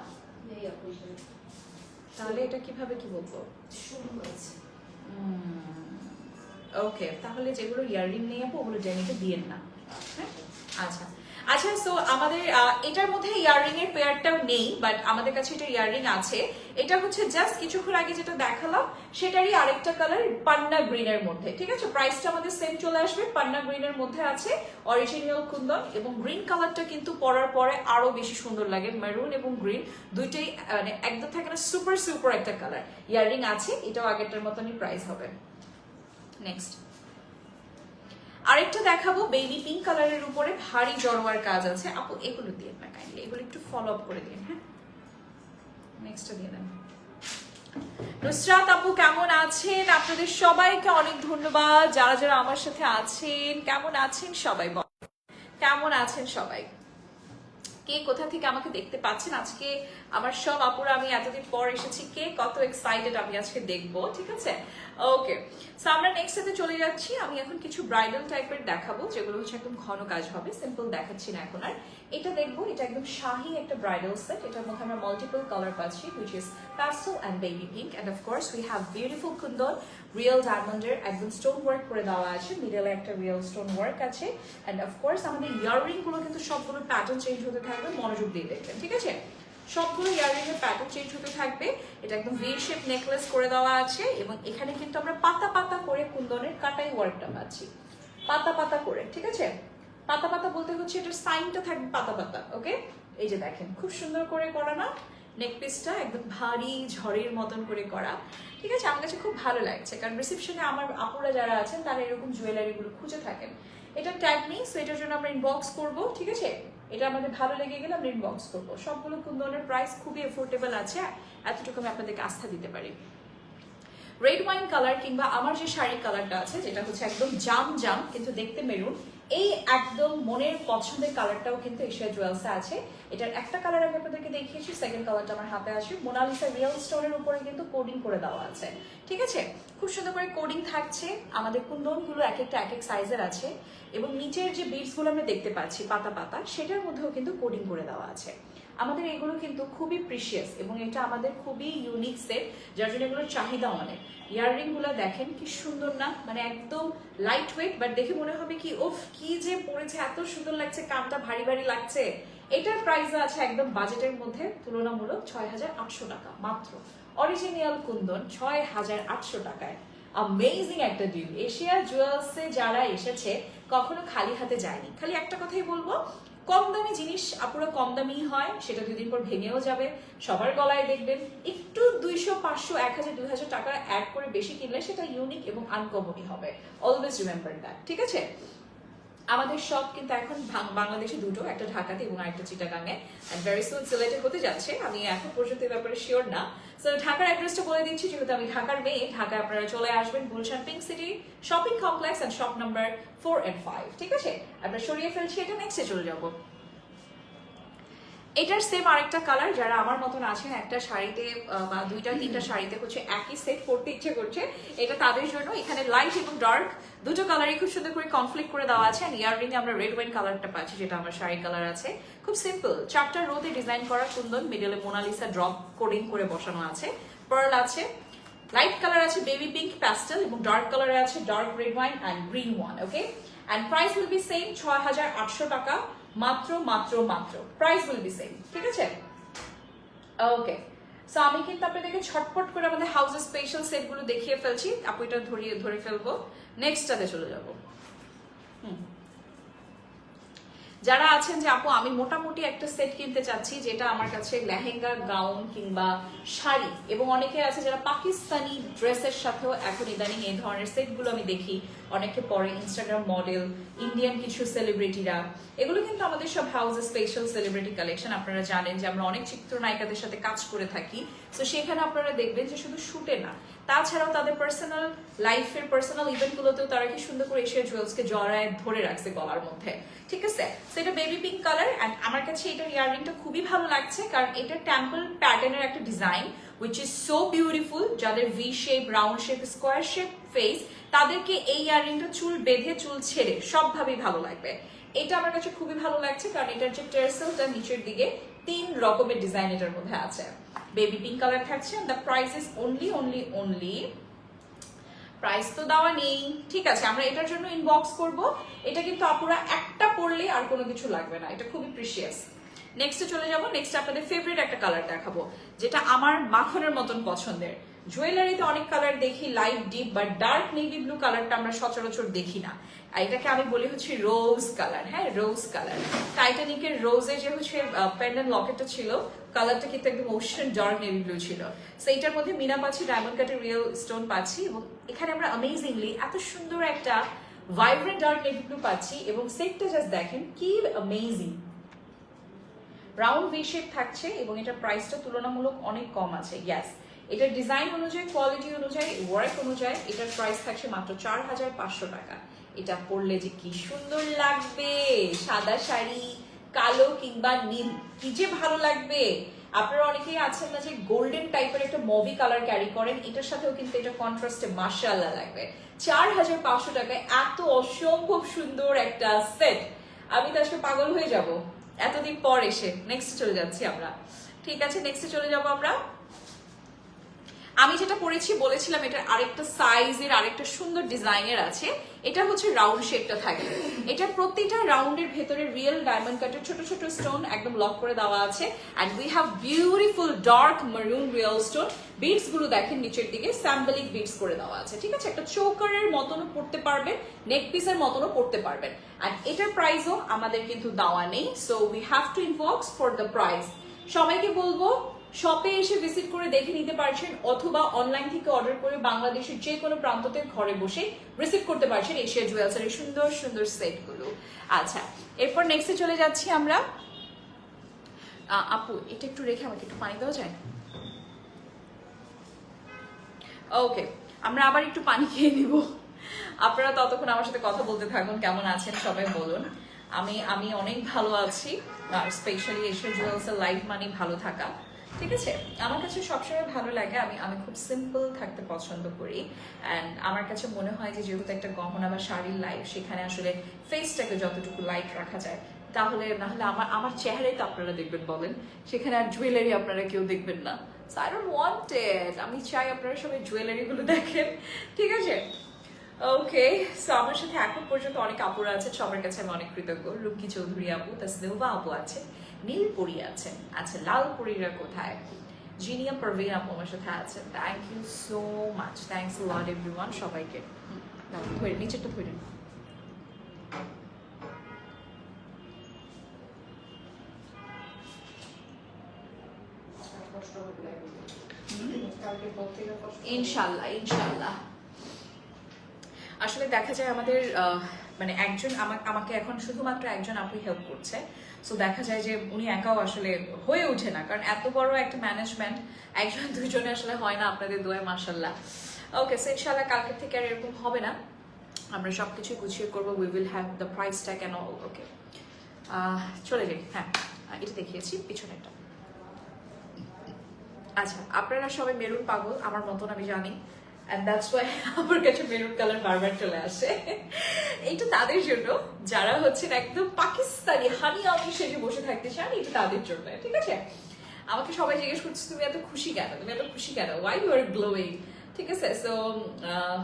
তাহলে এটা কিভাবে কি বলবো? ওকে, তাহলে যেগুলো ইয়াররিং নেই আপু ওগুলো জেনিকে দিয়েন না। হ্যাঁ, আচ্ছা আচ্ছা। সো আমাদের এটার মধ্যে ইয়াররিং এর পেয়ারটাও নেই, বাট আমাদের কাছে এটা ইয়াররিং আছে। এটা হচ্ছে জাস্ট কিছুক্ষণ আগে যেটা দেখালাম সেটারই আরেকটা কালার পান্না গ্রিনের মধ্যে, ঠিক আছে। প্রাইসটা আমাদের সেম চলে আসবে, পান্না গ্রিনের মধ্যে আছে অরিজিনাল কুন্দন, এবং গ্রিন কালারটা কিন্তু পরার পরে আরো বেশি সুন্দর লাগে। মেরুন এবং গ্রিন দুইটাই মানে একদম থাকে না, সুপার সুপার একটা কালার। ইয়াররিং আছে, এটাও আগেরটার মতনই প্রাইস হবে। নেক্সট আরেকটা দেখাবো বেবি পিঙ্ক কালারের উপরে ভারী জড়োয়ার কাজ আছে। আপু এগুলো দিয়ে না কাইন্ডলি, এগুলো একটু ফলো আপ করে দিন। হ্যাঁ, নেক্সটটা দিয়ে দেন। নুসরাত আপু কেমন আছেন? আপনাদের সবাইকে অনেক ধন্যবাদ যারা যারা আমার সাথে আছেন। কেমন আছেন সবাই? কেমন আছেন সবাই? কে কোথা থেকে আমাকে দেখতে পাচ্ছেন? আজকে আমার সব আপুরা, আমি এতদিন পর এসেছি, কে কত এক্সাইটেড আমি আজকে দেখবো, ঠিক আছে। ওকে, সো আমরা নেক্সট সাথে চলে যাচ্ছি। আমি এখন কিছু ব্রাইডাল টাইপের দেখাবো, যেগুলো হচ্ছে একদম ঘন কাজ হবে, সিম্পল দেখাচ্ছি না এখন আর। এটা দেখবো, এটা একদম শাহি একটা ব্রাইডাল সেট। এটার মধ্যে আমরা মাল্টিপল কালার পাচ্ছি, which is pastel and baby pink, and of course we have beautiful Kundan, real ডায়মন্ডের একদম স্টোন ওয়ার্ক করে দেওয়া আছে, মিডলে একটা রিয়েল স্টোন ওয়ার্ক আছে, অ্যান্ড অফকোর্স আমাদের ইয়াররিং গুলো কিন্তু সবগুলো প্যাটার্ন চেঞ্জ হতে থাকবে, মনোযোগ দিয়ে দেখবেন, ঠিক আছে। সবগুলো ইয়াররিং এর প্যাটার্ন চেঞ্জ হতে থাকবে। এটা একদম ভি শেপ নেকলেস করে দেওয়া আছে, এবং এখানে কিন্তু আমরা পাতা পাতা করে কুন্দনের কাটাই ওয়ার্কটা পাচ্ছি, পাতা পাতা করে, ঠিক আছে। পাতা পাতা বলতে হচ্ছে এটার সাইনটা থাকবে পাতা পাতা। ওকে, এই যে দেখেন খুব সুন্দর করে করা না, নেক পিসটা একদম ভারী ঝড়ের মতন করে করা, ঠিক আছে। আমার কাছে খুব ভালো লাগছে, কারণ রিসেপশনে আমার আপুরা যারা আছেন তারা এরকম জুয়েলারি গুলো খুঁজে থাকেন। এটা ট্যাগ নেই, সো এটার জন্য আমরা ইনবক্স করবো, ঠিক আছে। এটা আমাদের ভালো লেগে গেলে আমরা ইনবক্স করবো। সবগুলো কুন্দনের প্রাইস খুবই এফোর্ডেবল আছে, এতটুকু আমি আপনাদেরকে আস্থা দিতে পারি। রেড ওয়াইন কালার কিংবা আমার যে শাড়ির কালারটা আছে, যেটা হচ্ছে একদম জাম জাম কিন্তু দেখতে মেরুন, এই একদম মনের পছন্দের কালারটাও কিন্তু এশিয়া জুয়েলসে আছে। এটার একটা কালার আমি আপনাদেরকে দেখিয়েছি, সেকেন্ড কালারটা আমার হাতে আসে। মোনালিসা রিয়েল স্টোনের উপরে কিন্তু কোডিং করে দেওয়া আছে, ঠিক আছে। খুব সুন্দর করে কোডিং থাকছে। আমাদের কুন্দনগুলো এক একটা এক এক সাইজের আছে, এবং নিচের যে বিটসগুলো আমরা দেখতে পাচ্ছি পাতা পাতা, সেটার মধ্যেও কিন্তু কোডিং করে দেওয়া আছে। আমাদের এগুলো কিন্তু খুবই প্রিশিয়াস, এবং এটা আমাদের খুবই ইউনিক সেট, যার জন্য এগুলোর চাহিদা অনেক। ইয়াররিং গুলো দেখেন কি সুন্দর না, মানে একদম লাইট ওয়েট, বাট দেখে মনে হবে কি ওফ কি যে পড়েছে, এত সুন্দর লাগছে, কানটা ভারী ভারী লাগছে। এটার প্রাইস আছে একদম বাজেটের মধ্যে, তুলনামূলক ৬,৮০০ টাকা মাত্র। অরিজিনাল কুন্দন ৬,৮০০ টাকায়, অ্যামেজিং একটা ডিল। এশিয়া জুয়েলসে যারা এসেছে কখনো খালি হাতে যায়নি। খালি একটা কথাই বলবো, কম দামি জিনিস আপুরা কম দামি হয়, সেটা 2 দিন পর ভেঙেও যাবে। সবার গলায় দেখবেন একটু 200, 500, 1000, 2000 টাকা অ্যাড করে বেশি কিনলে সেটা ইউনিক এবং আনকমনই হবে। অলওয়েজ রিমেম্বার দ্যাট, ঠিক আছে। আমাদের শপ কিন্তু এখন বাংলাদেশে দুটো, একটা ঢাকাতে এবং আরেকটা চিটাগাঙে, এন্ড ভেরি সুন সিলেটে হতে যাচ্ছে। আমি এখন পর্যন্ত এই ব্যাপারে শিওর না। সো ঢাকার অ্যাড্রেসটা বলে দিচ্ছি, যেহেতু আমি ঢাকার মেয়ে। ঢাকায় আপনারা চলে আসবেন Gulshan pink city shopping complex and shop number 4 and 5, ঠিক আছে। আমরা সরিয়ে ফেলছি এটা, নেক্সটে চলে যাবো। এটার সেম আরেকটা কালার, যারা আমার মতন আছেন একটা শাড়িতে বা 2-3টা শাড়িতে হচ্ছে একই সেট পরতে ইচ্ছে করছে, এটা তাদের জন্য। এখানে লাইট এবং ডার্ক দুটো কালারই খুব সুন্দর করে কনফ্লিক্ট করে দেওয়া আছে। ইয়াররিং আমরা রেড ওয়াইন কালারটা পাচ্ছি, যেটা আমার শাড়ির কালার আছে। খুব সিম্পল 4টা রোতে ডিজাইন করা কুন্দন, মিডলে মোনালিসা ড্রপ কোডিং করে বসানো আছে, পার্ল আছে, লাইট কালার আছে বেবি পিঙ্ক প্যাস্টেল, এবং ডার্ক কালারে আছে dark red wine and green one. Okay, and price will be same ৬,৮০০ টাকা মাত্র মাত্র মাত্র। প্রাইস উইল বি সেম, ঠিক আছে। ওকে, সো আমি কিন্তু আপনাদেরকে ছটপট করে আমাদের হাউসের স্পেশাল সেটগুলো দেখিয়ে ফেলছি। আপু এটা ধরে ফেলবো, নেক্সটটাতে চলে যাবো। যারা আছেন যে আপু আমি মোটামুটি একটা সেট কিনতে চাচ্ছি, যেটা আমার কাছে লেহেঙ্গা, গাউন কিংবা শাড়ি, এবং অনেকে আছে যারা পাকিস্তানি ড্রেসের সাথেও এখন ইদানিং এই ধরনের সেটগুলো আমি দেখি অনেকে পরে, ইনস্টাগ্রাম মডেল, ইন্ডিয়ান কিছু সেলিব্রিটিরা। এগুলো কিন্তু আমাদের সব হাউসের স্পেশাল সেলিব্রিটি কালেকশন। আপনারা জানেন যে আমরা অনেক চিত্রনায়িকাদের সাথে কাজ করে থাকি, তো সেখানে আপনারা দেখবেন যে শুধু শুটে না, তাছাড়াও তাদের পার্সোনাল লাইফের পার্সোনাল ইভেন্টগুলোতেও তারা কি সুন্দর করে এশিয়া জুয়েলসকে জড়ায় ধরে রাখছে গলার মধ্যে, ঠিক আছে। সেটা বেবি পিঙ্ক কালার, অ্যান্ড আমার কাছে এটার ইয়াররিংটা খুবই ভালো লাগছে, কারণ এটা টেম্পল প্যাটার্নের একটা design, which is so beautiful. যাদের V shape, round shape, square shape face, তাদেরকে এই ইয়াররিংটা চুল বেঁধে চুল ছেড়ে সবভাবেই ভালো লাগবে। এটা আমার কাছে খুবই ভালো লাগছে, কারণ এটার যে টেরসেলটা নিচের দিকে 3 রকমের ডিজাইন এটার মধ্যে আছে। বেবি পিঙ্ক কালার থাকছে, the price is only price তো দেওয়া নেই, ঠিক আছে, আমরা এটার জন্য ইনবক্স করব। এটা কিন্তু আপুরা একটা পরলে আর কোনো কিছু লাগবে না, এটা খুবই প্রিশিয়াস। নেক্সটে চলে যাব। নেক্সট আপনাদের ফেভারিট একটা কালার দেখাবো, যেটা আমার মাখনের মতন পছন্দের। জুয়েলারিতে অনেক কালার দেখি light deep, but dark navy blue কালারটা আমরা সচরাচর দেখি না। আর এটাকে আমি বলি হচ্ছে রোজ কালার। হ্যাঁ, রোজ কালার। টাইটানিকের রোজে যে হচ্ছে পেন্ডেন্ট লকেটটা ছিল, কালারটা কিন্তু একদম ওশান ডার্ক নেভি ব্লু ছিল। সো এইটার মধ্যে মিনা পাচ্ছি, ডায়মন্ড কাটের রিয়েল স্টোন পাচ্ছি, এবং এখানে আমরা অ্যামেজিংলি এত সুন্দর একটা ভাইব্রেন্ট ডার্ক নেভি ব্লু পাচ্ছি, এবং সেটটা জাস্ট দেখেন কি অ্যামেজিং। রাউন্ড ভি শেপ থাকছে, এবং এটার প্রাইসটা তুলনামূলক অনেক কম আছে। ইয়াস, এটার ডিজাইন অনুযায়ী, কোয়ালিটি অনুযায়ী, ওয়ার্ক অনুযায়ী এটার প্রাইস থাকছে মাত্র 4500 টাকা। এটা পরলে যে কি সুন্দর লাগবে, সাদা শাড়ি, কালো কিংবা নীল, কি যে ভালো লাগবে। আপনারা অনেকেই আছেন না যে গোল্ডেন টাইপের একটা মুভি কালার ক্যারি করেন, এটার সাথেও কিন্তু এটা কন্ট্রাস্টে মাশাআল্লাহ লাগবে। 4500 টাকায় এত অসম্ভব সুন্দর একটা সেট, আমি তো আজকে পাগল হয়ে যাব এতদিন পর এসে। নেক্সট চলে যাচ্ছি আমরা, ঠিক আছে, নেক্সটে চলে যাব আমরা। আমি যেটা পরেছি বলেছিলাম এটার আরেকটা সাইজের, আরেকটা সুন্দর ডিজাইনের আছে। এটা হচ্ছে রাউন্ড শেপটা থাকে, এটা প্রতিটা রাউন্ডের ভেতরে রিয়েল ডায়মন্ড কাটের ছোট ছোট স্টোন একদম লক করে দেওয়া আছে। And we have beautiful dark maroon real stone. Beads গুলো দেখেন নিচের দিকে স্যাম্বলিক বিটস করে দেওয়া আছে, ঠিক আছে। একটা চৌকারের মতনও পড়তে পারবেন, নেক পিসের মতনও পড়তে পারবেন। আর এটার প্রাইসও আমাদের কিন্তু দেওয়া নেই, so we have to inbox for the price. সবাইকে বলবো শপে এসে ভিজিট করে দেখে নিতে পারছেন, অথবা অনলাইন থেকে অর্ডার করে বাংলাদেশের যে কোনো প্রান্ততে ঘরে বসে রিসিভ করতে পারছেন এশিয়া জুয়েলার্সের এই সুন্দর সুন্দর সেটগুলো। আচ্ছা, এরপর নেক্সটে চলে যাচ্ছি আমরা। আপু এটা একটু রেখে আমাকে একটু পানি দেওয়া যায়? ওকে, আমরা আবার একটু পানি খেয়ে নিব। আপনারা ততক্ষণ আমার সাথে কথা বলতে থাকুন, কেমন আছেন সবাই বলুন। আমি অনেক ভালো আছি, আর স্পেশালি এশিয়া জুয়েলার্সের লাইফ মানে ভালো থাকা, ঠিক আছে। আমার কাছে সবসময় ভালো লাগে, আমি খুব সিম্পল থাকতে পছন্দ করি। অ্যান্ড আমার কাছে মনে হয় যে যেহেতু একটা গহনা বা শাড়ির লাইফ, সেখানে আসলে ফেসটাকে যতটুকু লাইট রাখা যায়, তাহলে নাহলে আমার চেহারাই তো আপনারা দেখবেন বলেন, সেখানে আর জুয়েলারি আপনারা কেউ দেখবেন না। সো আই ডোন্ট ওয়ান্ট ইট, আমি চাই আপনারা সবাই জুয়েলারিগুলো দেখেন, ঠিক আছে। ওকে, সো আমার সাথে এখন পর্যন্ত অনেক আপুরা আছে, সবার কাছে আমি অনেক কৃতজ্ঞ। রুমকি চৌধুরী আপু, তাসনিভা আপু আছে, নীলপরি আছেন, আচ্ছা লালপরিরা কোথায়, জিনিয়া পারভিন আপু আমার সাথে আছেন। Thank you so much, thanks a lot everyone সবাইকে। ধরে নিচেরটা ধরে ইনশাল্লাহ ইনশাল্লাহ। আসলে দেখা যায় আমাদের মানে একজন আমাকে এখন শুধুমাত্র একজন আপু হেল্প করছে, সো দেখা যায় যে উনি একাও আসলে হয়ে ওঠে না, কারণ এত বড় একটা ম্যানেজমেন্ট একজন দুইজনে আসলে হয় না, আপনাদের দোয়া মাশাল্লাহ। ওকে, সো ইনশাল্লাহ কালকের থেকে আর এরকম হবে না, আমরা সবকিছু গুছিয়ে করবো। We will have the price tag and all. Okay, চলে যাই। হ্যাঁ, এটা দেখিয়েছি পিছনেরটা। আচ্ছা, আপনারা সবাই মেরুন পাগল আমার মতন, আমি জানি, and that's why আমার কাছে মেরুন কালার বারবার চলে আসে। এইটা তাদের জন্য যারা হচ্ছেন একদম পাকিস্তানি হানি আমি সেজে বসে থাকতে চান, এটা তাদের জন্য, ঠিক আছে। আমাকে সবাই জিজ্ঞেস করছে তুমি এত খুশি কেন, তুমি এত খুশি কেন, ওয়াই ইউ আর গ্লোয়িং, ঠিক আছে। সো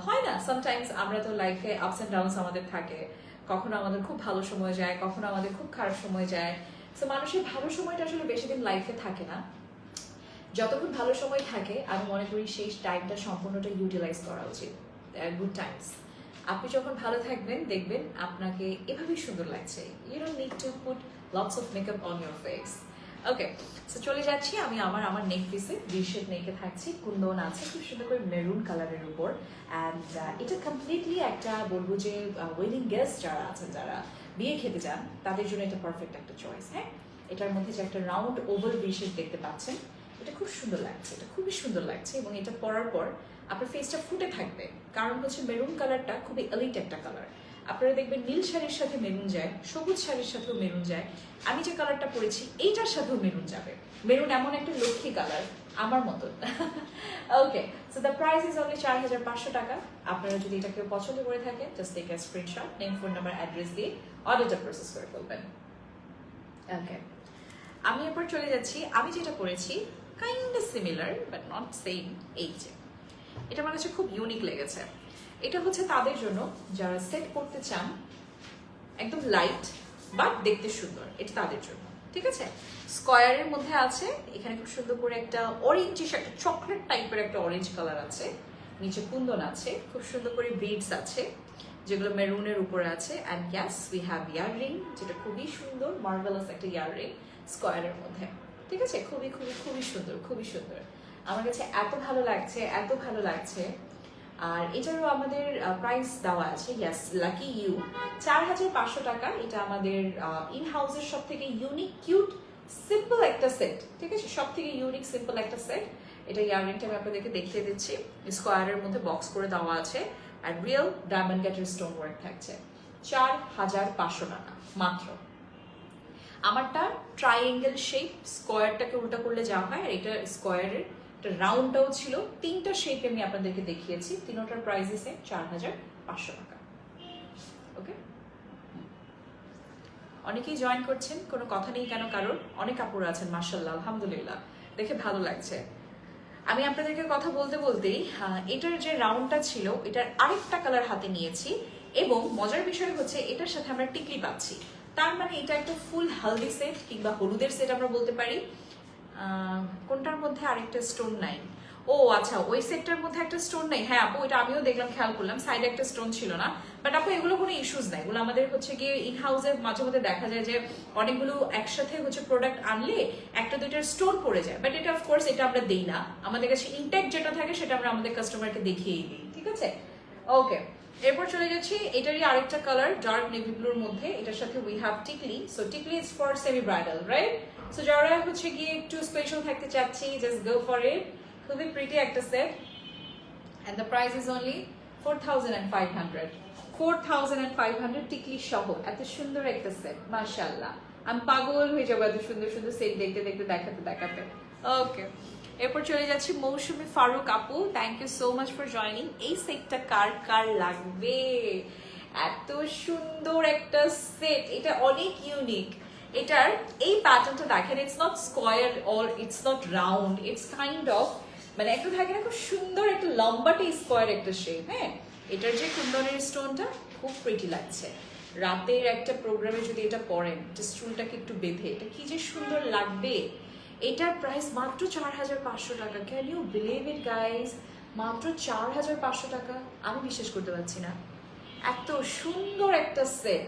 হয় না, সামটাইমস আমরা তো লাইফে আপস এন্ড ডাউনস আমাদের থাকে, কখনো আমাদের খুব ভালো সময় যায়, কখনো আমাদের খুব খারাপ সময় যায়। সো মানুষের ভালো সময়টা আসলে বেশি দিন লাইফে থাকে না, যতক্ষণ ভালো সময় থাকে আমি মনে করি সেই টাইমটা সম্পূর্ণটা ইউটিলাইজ করা উচিত, গুড টাইমস। আপনি যখন ভালো থাকবেন দেখবেন আপনাকে এভাবেই সুন্দর লাগছে, you don't need to put lots of makeup on your face. Okay, so চলে যাচ্ছি আমি আমার নেক পিসে, শেপ নেকে থাকছি, কুন্দন আছে খুব সুন্দর করে মেরুন কালারের উপর। অ্যান্ড এটা কমপ্লিটলি একটা বলবো যে ওয়েডিং গেস্ট যারা আছেন, যারা বিয়ে খেতে যান, তাদের জন্য এটা পারফেক্ট একটা চয়েস। হ্যাঁ, এটার মধ্যে যে একটা রাউন্ড ওভাল শেপ দেখতে পাচ্ছেন, এটা খুব সুন্দর লাগছে, এটা খুবই সুন্দর লাগছে, এবং এটা পরার পর আপনার ফেসটা ফুটে থাকবে, কারণ হচ্ছে মেরুন কালারটা খুবই এলিট একটা কালার। আপনারা দেখবেন নীল শাড়ির সাথে মেরুন যায়, সবুজ শাড়ির সাথেও মেরুন যায়, আমি যে কালারটা পরেছি এইটার সাথেও মেরুন যাবে। মেরুন এমন একটা লক্ষ্মী কালার আমার মতন। Okay, so the price is only 4500 টাকা। আপনারা যদি এটা কেউ পছন্দ করে থাকেন, just take a screenshot, name, phone number, address দিয়ে অর্ডারটা প্রসেস করে ফেলবেন। ওকে, আমি এরপর চলে যাচ্ছি। আমি যেটা পরেছি kind similar but not same, এই যে এটা আমার কাছে খুব ইউনিক লেগেছে। এটা হচ্ছে তাদের জন্য যারা সেট করতে চান একদম লাইট বাট দেখতে সুন্দর, এটা তাদের জন্য। ঠিক আছে, স্কয়ারের মধ্যে আছে, এখানে খুব সুন্দর করে একটা অরেঞ্জিশ একটা চকলেট টাইপের একটা অরেঞ্জ কালার আছে, নিচে কুন্দন আছে, খুব সুন্দর করে বিডস আছে যেগুলো মেরুনের উপরে আছে। And yes we have earring, যেটা খুবই সুন্দর মার্ভেলাস একটা ইয়াররিং স্কয়ারের মধ্যে। ঠিক আছে, খুবই খুবই খুবই সুন্দর, খুবই সুন্দর। আমার কাছে এত ভালো লাগছে, এত ভালো লাগছে। আর এটারও আমাদের প্রাইস দেওয়া আছে, ইয়াস লাকি ইউ 4500 টাকা। এটা আমাদের ইন হাউসের সব থেকে ইউনিক কিউট সিম্পল একটা সেট। ঠিক আছে, সব থেকে ইউনিক সিম্পল একটা সেট। এটা ইয়াররিংটা আমি আপনাদেরকে দেখিয়ে দিচ্ছি, স্কোয়ারের মধ্যে বক্স করে দেওয়া আছে আর রিয়েল ডায়মন্ড কাটের স্টোন ওয়ার্ক থাকছে। 4500 টাকা মাত্র। আমারটা ট্রাইঅ্যাঙ্গেল শেপ, স্কোয়ারটাকে উল্টা করলে যা হয়, আর এটা স্কোয়ারের রাউন্ডটাও ছিল। 3টা শেপ আমি আপনাদেরকে দেখিয়েছি, তিনটার প্রাইস আছে 4500 টাকা। ওকে, অনেকেই জয়েন করছেন, কোনো কথা নেই কেন কারোর, অনেক আপুরা আছেন মাশাআল্লাহ, আলহামদুলিল্লাহ, দেখে ভালো লাগছে। আমি আপনাদেরকে কথা বলতে বলতেই এটার যে রাউন্ডটা ছিল এটার আরেকটা কালার হাতে নিয়েছি, এবং মজার বিষয় হচ্ছে এটার সাথে আমরা টিকলি পাচ্ছি। তার মানে এটা একটা ফুল হালদি সেট কিংবা হলুদের সেট আমরা বলতে পারি। কোনটার মধ্যে আরেকটা স্টোন নাই? ও আচ্ছা, ওই সেটটার মধ্যে একটা স্টোন নাই। হ্যাঁ আপু, এটা আমিও দেখলাম, খেয়াল করলাম সাইডে একটা স্টোন ছিল না। বাট আপু এগুলো কোনো ইস্যুস নাই, এগুলো আমাদের হচ্ছে গিয়ে ইন হাউসে মাঝে মধ্যে দেখা যায় যে অনেকগুলো একসাথে হচ্ছে প্রোডাক্ট আনলে একটা দুইটার স্টোন পড়ে যায়। বাট এটা অফকোর্স এটা আমরা দিই না, আমাদের কাছে ইনটেক্ট যেটা থাকে সেটা আমরা আমাদের কাস্টমারকে দেখিয়েই দিই। ঠিক আছে, ওকে। এরপর চলে যাচ্ছি, এটারই আরেকটা কালার ডার্ক নেভি ব্লুর মধ্যে, এটার সাথে উই হ্যাভ টিকলি। সো টিকলি is for semi bridal, right? So যারা হচ্ছে গিয়ে একটু স্পেশাল থাকতে চাচ্ছি, জাস্ট গো ফর ইট। খুবই প্রিটি একটা set, and the price is only 4500। 4500 টিকলি সহ এত সুন্দর একটা সেট, মাশাআল্লাহ। আমি পাগল হয়ে যাবো এত সুন্দর সুন্দর সেট দেখতে দেখতে, দেখাতে দেখাতে। ওকে, এরপর চলে যাচ্ছি মৌসুমী ফারুক আপু, thank you so much for joining. এই সেটটা কার কার লাগবে? এত সুন্দর একটা সেট, এটা অনেক ইউনিক। এটার এই প্যাটার্নটা দেখেন, it's not square or it's not round, it's kind of মানে একটু থাকে না, খুব সুন্দর একটা লম্বাটে স্কোয়ার একটা শেপ। হ্যাঁ, এটার যে কুন্দনের স্টোনটা খুব প্রিটি লাগছে। রাতের একটা প্রোগ্রামে যদি এটা পরেন, জাস্ট চুলটাকে একটু বেঁধে, এটা কি যে সুন্দর লাগবে। এটার প্রাইস মাত্র 4500 টাকা। Can you believe it guys? মাত্র 4500 টাকা। আমি বিশ্বাস করতে পারছি না, এত সুন্দর একটা সেট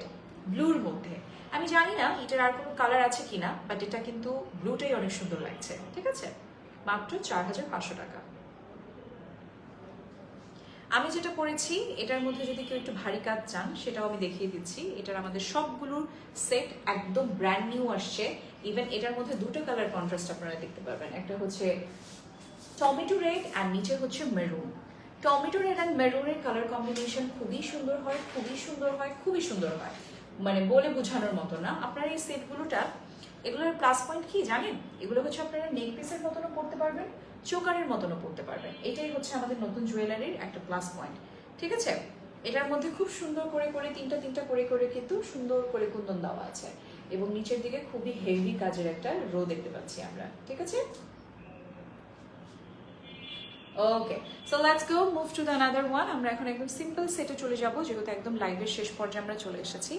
ব্লুর মধ্যে। আমি জানি না এটার আর কোনো কালার আছে কিনা, বাট এটা কিন্তু ব্লুটাই অনেক সুন্দর লাগছে। ঠিক আছে, মাত্র 4500 টাকা। আমি যেটা পরেছি এটার মধ্যে যদি কেউ একটু ভারী কাজ চান সেটাও আমি দেখিয়ে দিচ্ছি। এটার আমাদের সবগুলোর সেট একদম ব্র্যান্ড নিউ আসছে। ইভেন এটার মধ্যে দুটো কালার কন্ট্রাস্ট আপনারা দেখতে পারবেন, একটা হচ্ছে টমেটো রেড আর নিচে হচ্ছে মেরুন। টমেটো রেড অ্যান্ড মেরুনের কালার কম্বিনেশন খুবই সুন্দর হয়, খুবই সুন্দর হয়, খুবই সুন্দর হয়, মানে বলে বোঝানোর মতো না। আপনারা এই সেটগুলোটা, এগুলোর প্লাস পয়েন্ট কি জানেন? এগুলো হচ্ছে আপনারা নেক পিসের মতনও পড়তে পারবেন, চোকারের মতনও পড়তে পারবেন। এটাই হচ্ছে আমাদের নতুন জুয়েলারির একটা প্লাস পয়েন্ট। ঠিক আছে, এটার মধ্যে খুব সুন্দর করে করে তিনটা করে করে কিন্তু সুন্দর করে কুন্দন দেওয়া আছে, এবং নিচের দিকে খুবই হেভি কাজের একটা রো দেখতে পাচ্ছি আমরা। ঠিক আছে, okay, so let's go move to the another one. আমরা এখন একদম সিম্পল সেটে চলে যাব, যেহেতু একদম লাইভের শেষ পর্যায়ে আমরা চলে এসেছি।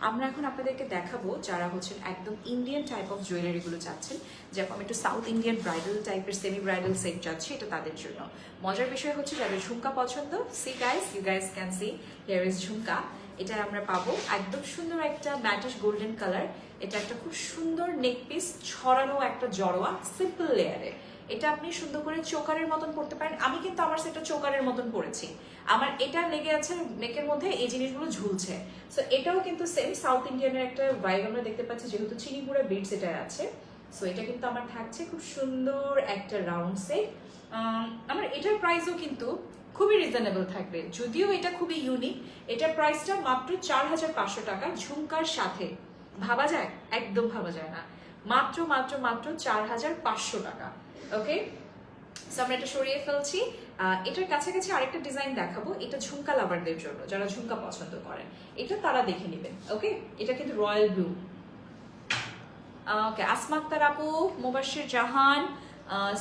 আমরা এখন আপনাদেরকে দেখাবো যারা হচ্ছেন একদম ইন্ডিয়ান টাইপ অফ জুয়েলারিগুলো চাচ্ছেন, যেরকম একটু সাউথ ইন্ডিয়ান ব্রাইডাল টাইপের সেমি ব্রাইডাল সেট যাচ্ছে, এটা তাদের জন্য। মজার বিষয় হচ্ছে যাদের ঝুমকা পছন্দ, see guys, you guys can see here is jhumka. এটা আমরা পাবো একদম সুন্দর একটা ম্যাটিশ গোল্ডেন কালার। এটা একটা খুব সুন্দর নেক পিস, ছড়ানো একটা জড়োয়া সিম্পল লেয়ারে। এটা আপনি সুন্দর করে চোকারের মতন পড়তে পারেন। আমি কিন্তু আমার সেটা চোকারের মতন পড়েছি, আমার এটা লেগে আছে নেকের মধ্যে, এই জিনিসগুলো ঝুলছে। সো এটাও কিন্তু সেম সাউথ ইন্ডিয়ানের একটা ভাইব আমরা দেখতে পাচ্ছি, যেহেতু চিনিগুড়া বিটস এটা আছে। সো এটা কিন্তু আমার থাকছে খুব সুন্দর একটা রাউন্ড সেট। আমার এটার প্রাইসও কিন্তু খুবই রিজনেবল থাকবে, যদিও এটা খুবই ইউনিক। এটার প্রাইসটা মাত্র 4500 টাকা ঝুমকার সাথে। ভাবা যায়? একদম ভাবা যায় না। মাত্র মাত্র মাত্র 4500 টাকা। ওকে, সো আমরা এটা সরিয়ে ফেলছি। এটার কাছাকাছি আরেকটা ডিজাইন দেখাবো, এটা ঝুমকা লাভারদের জন্য, যারা ঝুমকা পছন্দ করেন এটা তারা দেখে নেবেন। ওকে, এটা কিন্তু রয়্যাল ব্লু। ওকে, আসমা আক্তার আপু, মুবাশির জাহান,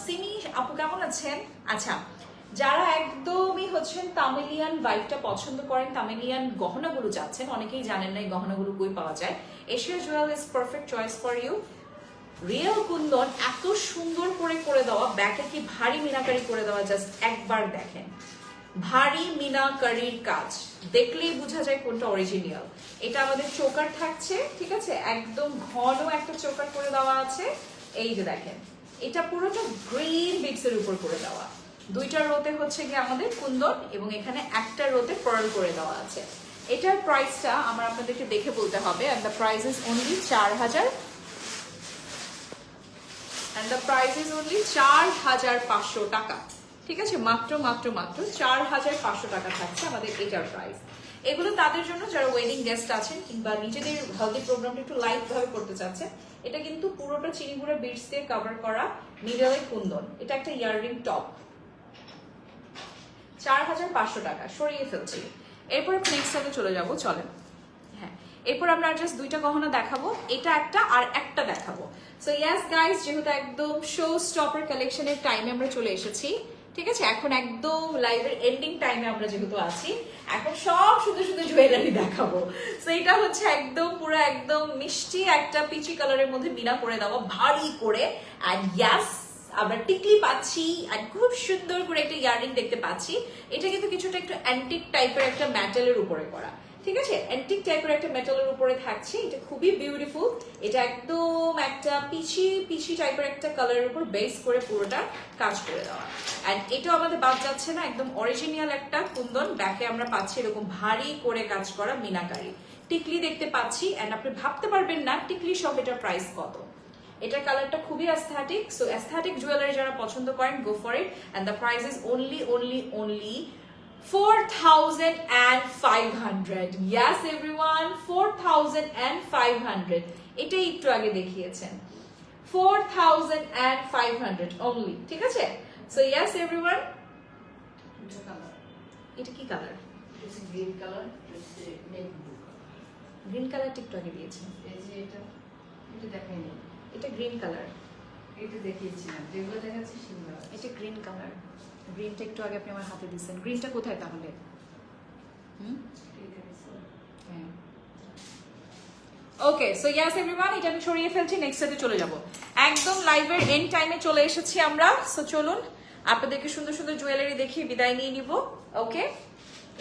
সিমি আপু কেমন আছেন? আচ্ছা, যারা একদমই হচ্ছেন তামিলিয়ান ভাইবটা পছন্দ করেন, তামিলিয়ান গহনাগুলো চাচ্ছেন, অনেকেই জানেন না এই গহনাগুলো কই পাওয়া যায়, Asia jewel is perfect choice for you. Real kundan এত সুন্দর করে করে দেওয়া, ব্যাকে কি ভারী মিনাকারি করে দেওয়া, জাস্ট একবার দেখেন, ভারী মিনাকারির কাজ দেখলেই বোঝা যায় কোনটা অরিজিনাল। এটা আমাদের চোকার থাকছে, ঠিক আছে, একদম ঘন একটা চোকার করে দেওয়া আছে। এই যে দেখেন, এটা পুরোটা গ্রিন বিটস এর উপর করে দেওয়া, দুইটা রোতে হচ্ছে গিয়ে আমাদের কুন্দন এবং এখানে একটা রোতে পার্ল করে দেওয়া আছে। এটার প্রাইসটা আমার আপনাদেরকে দেখে বলতে হবে, and the price is only 4000, and the price is only 4500 টাকা, ঠিক আছে, মাত্র মাত্র মাত্র 4500 টাকা থাকছে আমাদের এটার প্রাইস। এগুলো তাদের জন্য যারা ওয়েডিং গেস্ট আছেন কিংবা নিজেদের হেলদি প্রোগ্রামটা একটু লাইট ভাবে করতে চাচ্ছেন। এটা কিন্তু পুরোটা চিনিগুড়া বিটস দিয়ে কভার করা মিডলে কুন্দন, এটা একটা ইয়াররিং টপ, 4500 টাকা, সরিয়ে ফেলছি। এরপর নেক্সট সাথে চলে যাব, চলেন। হ্যাঁ, এরপর আমরা জাস্ট দুইটা গহনা দেখাবো, এটা একটা আর একটা দেখাবো। সো ইয়েস গাইস, যেহেতু একদম শো স্টপার কালেকশনের টাইমে আমরা চলে এসেছি, ঠিক আছে, এখন একদম লাইভের এন্ডিং টাইমে আমরা যেহেতু আছি, এখন সব শুধু শুধু জুয়েলারি দেখাবো। সো এটা হচ্ছে একদম পুরো একদম মিষ্টি একটা পিচি কালারের মধ্যে মিনা করে দেওয়া ভারী করে, অ্যান্ড ইয়াস আমরা টিকলি পাচ্ছি আর খুব সুন্দর করে একটা ইয়াররিং দেখতে পাচ্ছি। এটা কিন্তু কিছুটা একটু অ্যান্টিক টাইপের একটা মেটালের উপরে করা, ঠিক আছে, অ্যান্টিক টাইপের একটা মেটালের উপরে থাকছে, এটা খুবই বিউটিফুল। এটা একদম একটা পিচি পিচি টাইপের একটা কালারের উপর বেস করে পুরোটা কাজ করে দেওয়া, এন্ড এটাও আমাদের বাদ যাচ্ছে না, একদম অরিজিনাল একটা কুন্দন। ব্যাকে আমরা পাচ্ছি এরকম ভারী করে কাজ করা মিনাকারি, টিকলি দেখতে পাচ্ছি, এন্ড আপনি ভাবতে পারবেন না টিকলি সব এটার প্রাইস কত। এটার কালারটা খুবই অ্যাস্থেটিক, সো অ্যাস্থেটিক জুয়েলারি যারা পছন্দ করেন, go for it, and the price is only 4500। Yes everyone, 4500। এটাই একটু আগে দেখিয়েছেন, 4500 only, ঠিক আছে। সো yes everyone, এটা কি colour? Green colour, navy blue colour. Green কালারটা একটু আগে দিয়েছেন, এই যে এটা দেখাইনি, এটা গ্রিন কালার, এটা দেখিয়েছিলাম, যেগুলো দেখাচ্ছি সেগুলো। এটা গ্রিন কালার, গ্রিনটা একটু আগে আপনি আমার হাতে দিয়েছেন, গ্রিনটা কোথায় তাহলে? হ্যাঁ, ওকে। সো ইয়াস এভরিওয়ান, এটা আমি সরিয়ে ফেলছি, নেক্সট সাথে চলে যাব। একদম লাইভের এন্ড টাইমে চলে এসেছি আমরা। সো চলুন আপনাদেরকে সুন্দর সুন্দর জুয়েলারি দেখিয়ে বিদায় নিয়ে নিব। ওকে,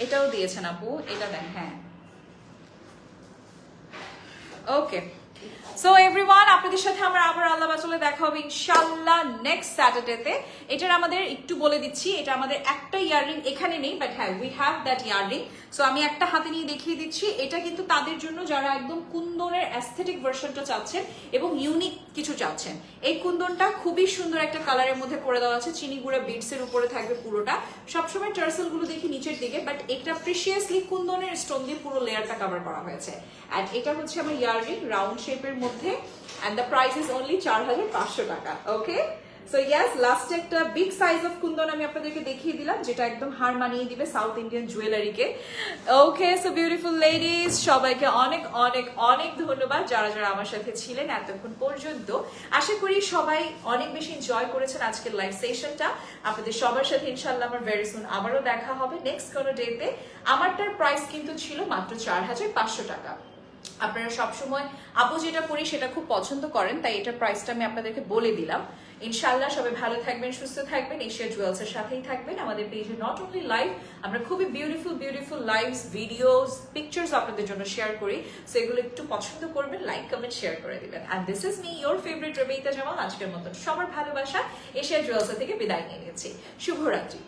এটাও দিয়েছেন আপু, এটা দেন। হ্যাঁ, ওকে। সো এভরিওয়ান, আপনাদের সাথে আমরা আবার আল্লাহ বাঁচালে দেখা হবে ইনশাআল্লাহ নেক্সট স্যাটারডেতে। এটার আমাদের একটু বলে দিচ্ছি, এটা আমাদের একটা ইয়াররিং এখানে নেই, বাট হ্যাঁ we have that earring. So আমি একটা হাতে নিয়ে দেখিয়ে দিচ্ছি, এটা কিন্তু তাদের জন্য যারা একদম কুন্দনের অ্যাস্থেটিক ভার্সনটা চাচ্ছেন এবং ইউনিক কিছু চাচ্ছেন। এই কুন্দনটা খুবই সুন্দর একটা কালারের মধ্যে করে দেওয়া আছে, চিনিগুড়া বিটস এর উপরে থাকবে পুরোটা। সবসময় টার্সেল গুলো দেখি নিচের দিকে, বাট এটা প্রিসিয়াসলি কুন্দনের স্টোন দিয়ে পুরো লেয়ারটা কভার করা হয়েছে। এন্ড এটা হচ্ছে আমার ইয়াররিং রাউন্ড শেপের মধ্যে, and the price is only 4500 টাকা। ওকে, সো ইয়েস, লাস্ট একটা বিগ সাইজ অফ কুন্দন আমি আপনাদেরকে দেখিয়ে দিলাম, যেটা একদম হার মানিয়ে দিবে সাউথ ইন্ডিয়ান জুয়েলারিকে। ওকে, সো বিউটিফুল লেডিজ, সবাইকে অনেক অনেক অনেক ধন্যবাদ যারা যারা আমার সাথে ছিলেন এতক্ষণ পর্যন্ত। আশা করি সবাই অনেক বেশি এনজয় করেছেন আজকের লাইভ সেশনটা। আপনাদের সবার সাথে ইনশাআল্লাহ আমার ভেরি সুন আবারও দেখা হবে নেক্সট কোনো ডেতে। আমারটার প্রাইস কিন্তু ছিল মাত্র 4500 টাকা। আপনারা সবসময় আপু যেটা করি সেটা খুব পছন্দ করেন, তাই এটার প্রাইসটা আমি আপনাদেরকে বলে দিলাম। ইনশাআল্লাহ সবাই ভালো থাকবেন, সুস্থ থাকবেন, এশিয়া জুয়েলস এর সাথেই থাকবেন। আমাদের পেজে নট অনলি লাইভ, আমরা খুবই beautiful beautiful lives, videos, pictures আপনাদের জন্য শেয়ার করি। সো এগুলো একটু পছন্দ করবেন, লাইক কমেন্ট শেয়ার করে দিবেন। And this is me your favourite Rabita Jamal. আজকের মতন সবার ভালোবাসা এশিয়া জুয়েলস থেকে বিদায় নিয়ে নিয়েছি। শুভরাত্রি।